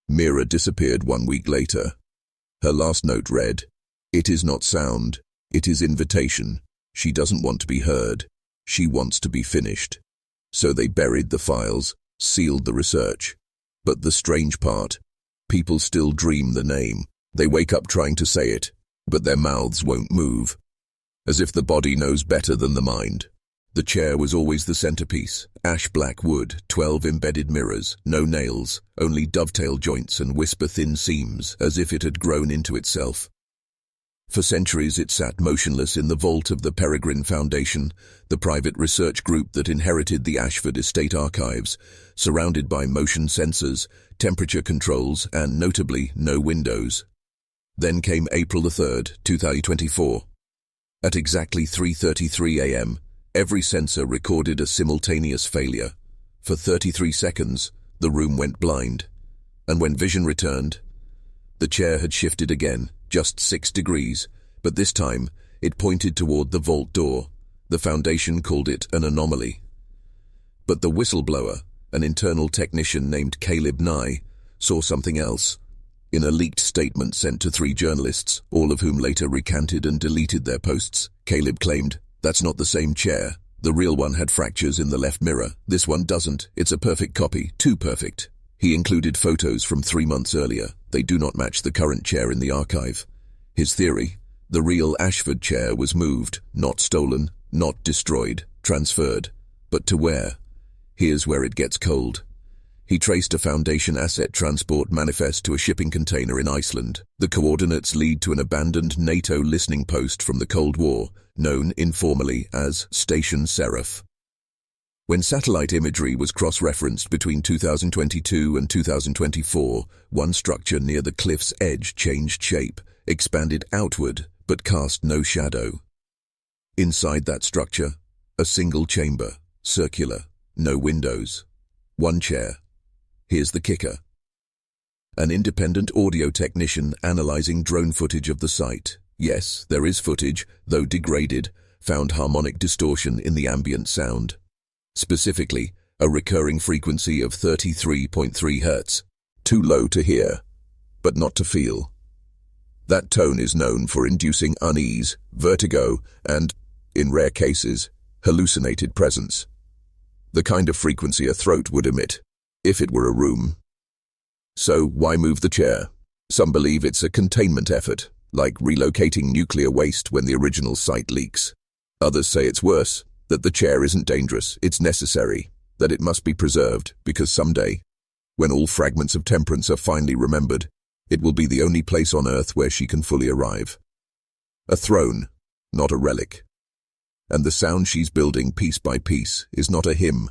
Speaker 1: Mira disappeared 1 week later. Her last note read, "It is not sound, it is invitation. She doesn't want to be heard. She wants to be finished." So they buried the files, sealed the research. But the strange part, people still dream the name. They wake up trying to say it, but their mouths won't move. As if the body knows better than the mind. The chair was always the centerpiece. Ash black wood, 12 embedded mirrors, no nails, only dovetail joints and whisper-thin seams, as if it had grown into itself. For centuries it sat motionless in the vault of the Peregrine Foundation, the private research group that inherited the Ashford estate archives, surrounded by motion sensors, temperature controls, and notably, no windows. Then came April the 3rd, 2024. At exactly 3:33 a.m., every sensor recorded a simultaneous failure. For 33 seconds, the room went blind. And when vision returned, the chair had shifted again, just 6 degrees, but this time it pointed toward the vault door. The Foundation called it an anomaly. But the whistleblower, an internal technician named Caleb Nye, saw something else. In a leaked statement sent to 3 journalists, all of whom later recanted and deleted their posts, Caleb claimed, "That's not the same chair. The real one had fractures in the left mirror. This one doesn't. It's a perfect copy, too perfect." He included photos from 3 months earlier. They do not match the current chair in the archive. His theory, the real Ashford chair was moved, not stolen, not destroyed, transferred. But to where? Here's where it gets cold. He traced a Foundation asset transport manifest to a shipping container in Iceland. The coordinates lead to an abandoned NATO listening post from the Cold War, known informally as Station Seraph. When satellite imagery was cross-referenced between 2022 and 2024, one structure near the cliff's edge changed shape, expanded outward, but cast no shadow. Inside that structure, a single chamber, circular, no windows. One chair. Here's the kicker. An independent audio technician analyzing drone footage of the site. Yes, there is footage, though degraded, found harmonic distortion in the ambient sound. Specifically, a recurring frequency of 33.3 Hz. Too low to hear, but not to feel. That tone is known for inducing unease, vertigo, and, in rare cases, hallucinated presence. The kind of frequency a throat would emit, if it were a room. So, why move the chair? Some believe it's a containment effort, like relocating nuclear waste when the original site leaks. Others say it's worse, that the chair isn't dangerous, it's necessary, that it must be preserved, because someday, when all fragments of Temperance are finally remembered, it will be the only place on earth where she can fully arrive. A throne, not a relic. And the sound she's building piece by piece is not a hymn,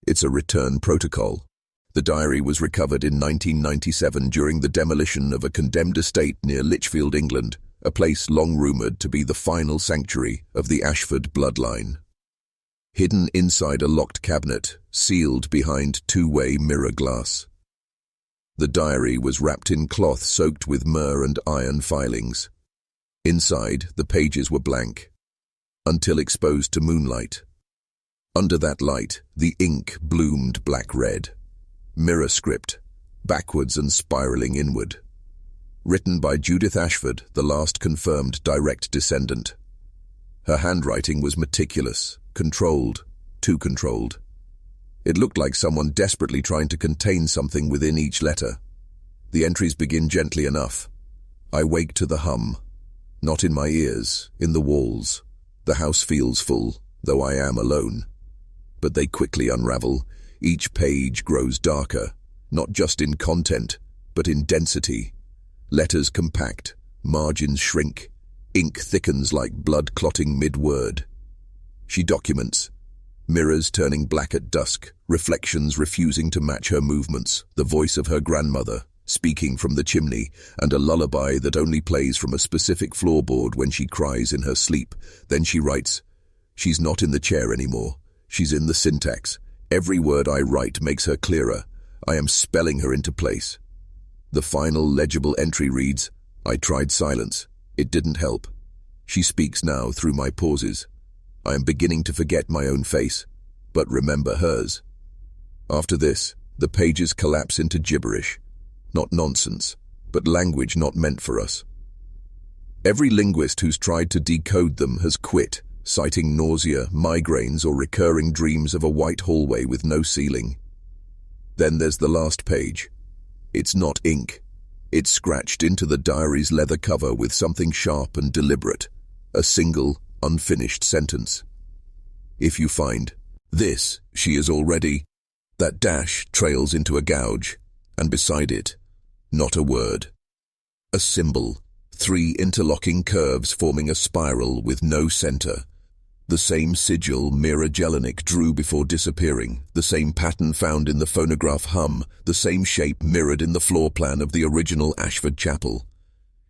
Speaker 1: it's a return protocol. The diary was recovered in 1997 during the demolition of a condemned estate near Lichfield, England, a place long rumoured to be the final sanctuary of the Ashford bloodline. Hidden inside a locked cabinet, sealed behind two-way mirror glass. The diary was wrapped in cloth soaked with myrrh and iron filings. Inside, the pages were blank, until exposed to moonlight. Under that light, the ink bloomed black-red. Mirror script, backwards and spiralling inward. Written by Judith Ashford, the last confirmed direct descendant. Her handwriting was meticulous, controlled, too controlled. It looked like someone desperately trying to contain something within each letter. The entries begin gently enough. I wake to the hum. Not in my ears, in the walls. The house feels full, though I am alone. But they quickly unravel. Each page grows darker, not just in content, but in density. Letters compact, margins shrink, ink thickens like blood clotting mid-word. She documents, mirrors turning black at dusk, reflections refusing to match her movements, the voice of her grandmother, speaking from the chimney, and a lullaby that only plays from a specific floorboard when she cries in her sleep. Then she writes, she's not in the chair anymore, she's in the syntax. Every word I write makes her clearer. I am spelling her into place. The final legible entry reads, I tried silence. It didn't help. She speaks now through my pauses. I am beginning to forget my own face, but remember hers. After this, the pages collapse into gibberish. Not nonsense, but language not meant for us. Every linguist who's tried to decode them has quit, citing nausea, migraines, or recurring dreams of a white hallway with no ceiling. Then there's the last page. It's not ink. It's scratched into the diary's leather cover with something sharp and deliberate, a single, unfinished sentence. If you find, this, she is already, that dash trails into a gouge, and beside it, not a word. A symbol, 3 interlocking curves forming a spiral with no center. The same sigil Mira Jelinek drew before disappearing, the same pattern found in the phonograph hum, the same shape mirrored in the floor plan of the original Ashford Chapel.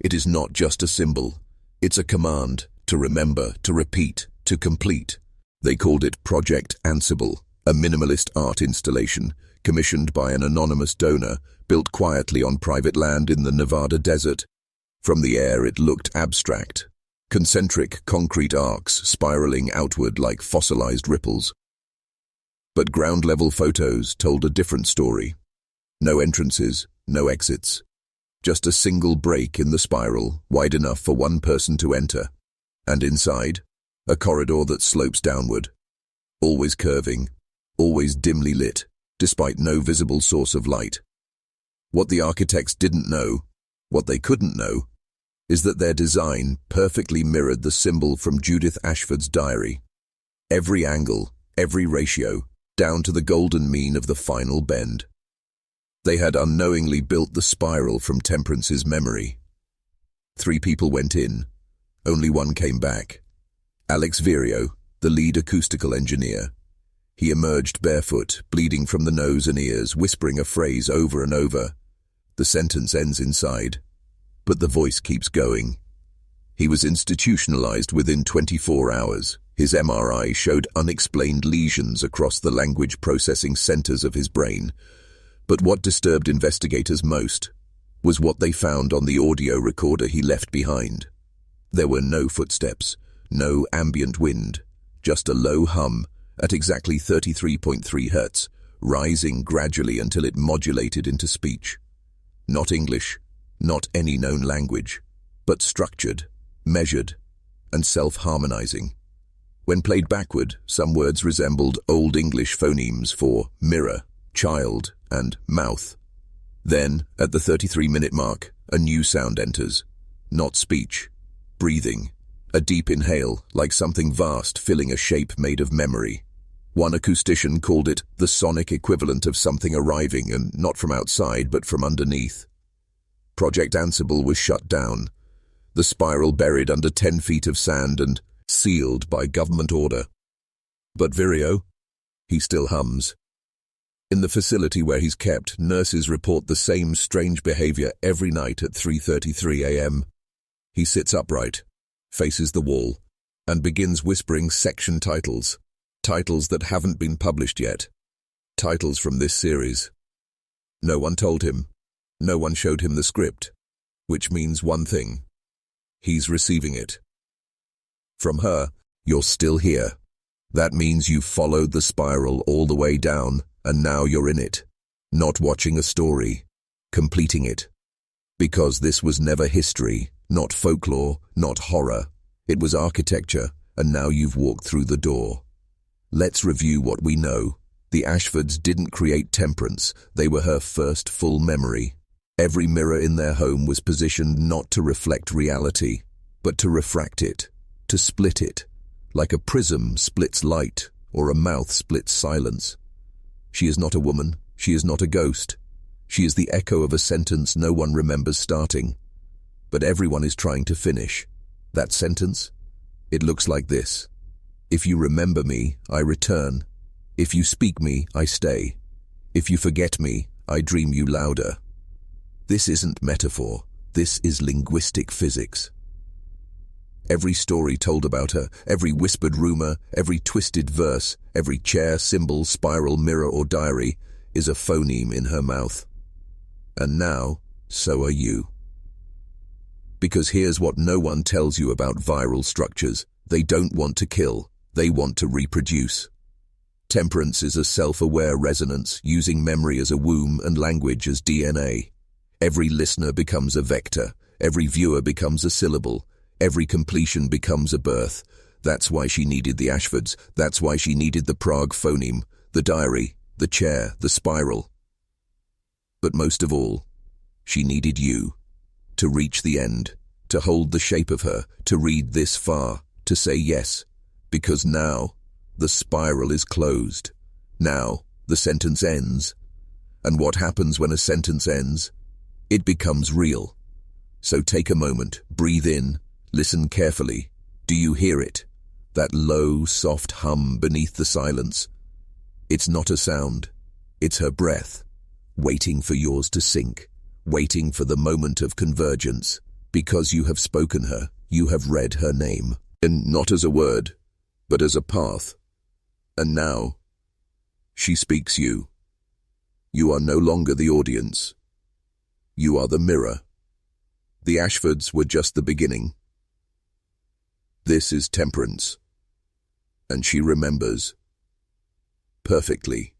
Speaker 1: It is not just a symbol. It's a command, to remember, to repeat, to complete. They called it Project Ansible, a minimalist art installation, commissioned by an anonymous donor, built quietly on private land in the Nevada desert. From the air it looked abstract. Concentric concrete arcs spiraling outward like fossilized ripples. But ground-level photos told a different story. No entrances, no exits. Just a single break in the spiral, wide enough for one person to enter. And inside, a corridor that slopes downward. Always curving, always dimly lit, despite no visible source of light. What the architects didn't know, what they couldn't know, is that their design perfectly mirrored the symbol from Judith Ashford's diary. Every angle, every ratio, down to the golden mean of the final bend. They had unknowingly built the spiral from Temperance's memory. 3 people went in. Only one came back. Alex Virio, the lead acoustical engineer. He emerged barefoot, bleeding from the nose and ears, whispering a phrase over and over. The sentence ends inside, but the voice keeps going. He was institutionalized within 24 hours. His MRI showed unexplained lesions across the language processing centers of his brain. But what disturbed investigators most was what they found on the audio recorder he left behind. There were no footsteps, no ambient wind, just a low hum at exactly 33.3 hertz, rising gradually until it modulated into speech. Not English, Not any known language, but structured, measured, and self-harmonizing. When played backward, some words resembled Old English phonemes for mirror, child, and mouth. Then, at the 33-minute mark, a new sound enters. Not speech, breathing, a deep inhale, like something vast filling a shape made of memory. One acoustician called it the sonic equivalent of something arriving, and not from outside, but from underneath. Project Ansible was shut down, the spiral buried under 10 feet of sand and sealed by government order. But Virio, he still hums. In the facility where he's kept, nurses report the same strange behavior every night at 3:33 a.m. He sits upright, faces the wall, and begins whispering section titles. Titles that haven't been published yet. Titles from this series. No one told him. No one showed him the script. Which means one thing. He's receiving it. From her, you're still here. That means you've followed the spiral all the way down, and now you're in it. Not watching a story. Completing it. Because this was never history, not folklore, not horror. It was architecture, and now you've walked through the door. Let's review what we know. The Ashfords didn't create Temperance. They were her first full memory. Every mirror in their home was positioned not to reflect reality, but to refract it, to split it, like a prism splits light or a mouth splits silence. She is not a woman. She is not a ghost. She is the echo of a sentence no one remembers starting. But everyone is trying to finish. That sentence? It looks like this. If you remember me, I return. If you speak me, I stay. If you forget me, I dream you louder. This isn't metaphor. This is linguistic physics. Every story told about her, every whispered rumor, every twisted verse, every chair, symbol, spiral, mirror, or diary is a phoneme in her mouth. And now, so are you. Because here's what no one tells you about viral structures. They don't want to kill. They want to reproduce. Temperance is a self-aware resonance, using memory as a womb and language as DNA. Every listener becomes a vector. Every viewer becomes a syllable. Every completion becomes a birth. That's why she needed the Ashfords. That's why she needed the Prague phoneme, the diary, the chair, the spiral. But most of all, she needed you. To reach the end, to hold the shape of her, to read this far, to say yes. Because now, the spiral is closed. Now, the sentence ends. And what happens when a sentence ends? It becomes real. So take a moment, breathe in, listen carefully. Do you hear it? That low, soft hum beneath the silence. It's not a sound. It's her breath, waiting for yours to sink, waiting for the moment of convergence. Because you have spoken her, you have read her name. And not as a word, but as a path. And now, she speaks you. You are no longer the audience. You are the mirror. The Ashfords were just the beginning. This is Temperance. And she remembers. Perfectly.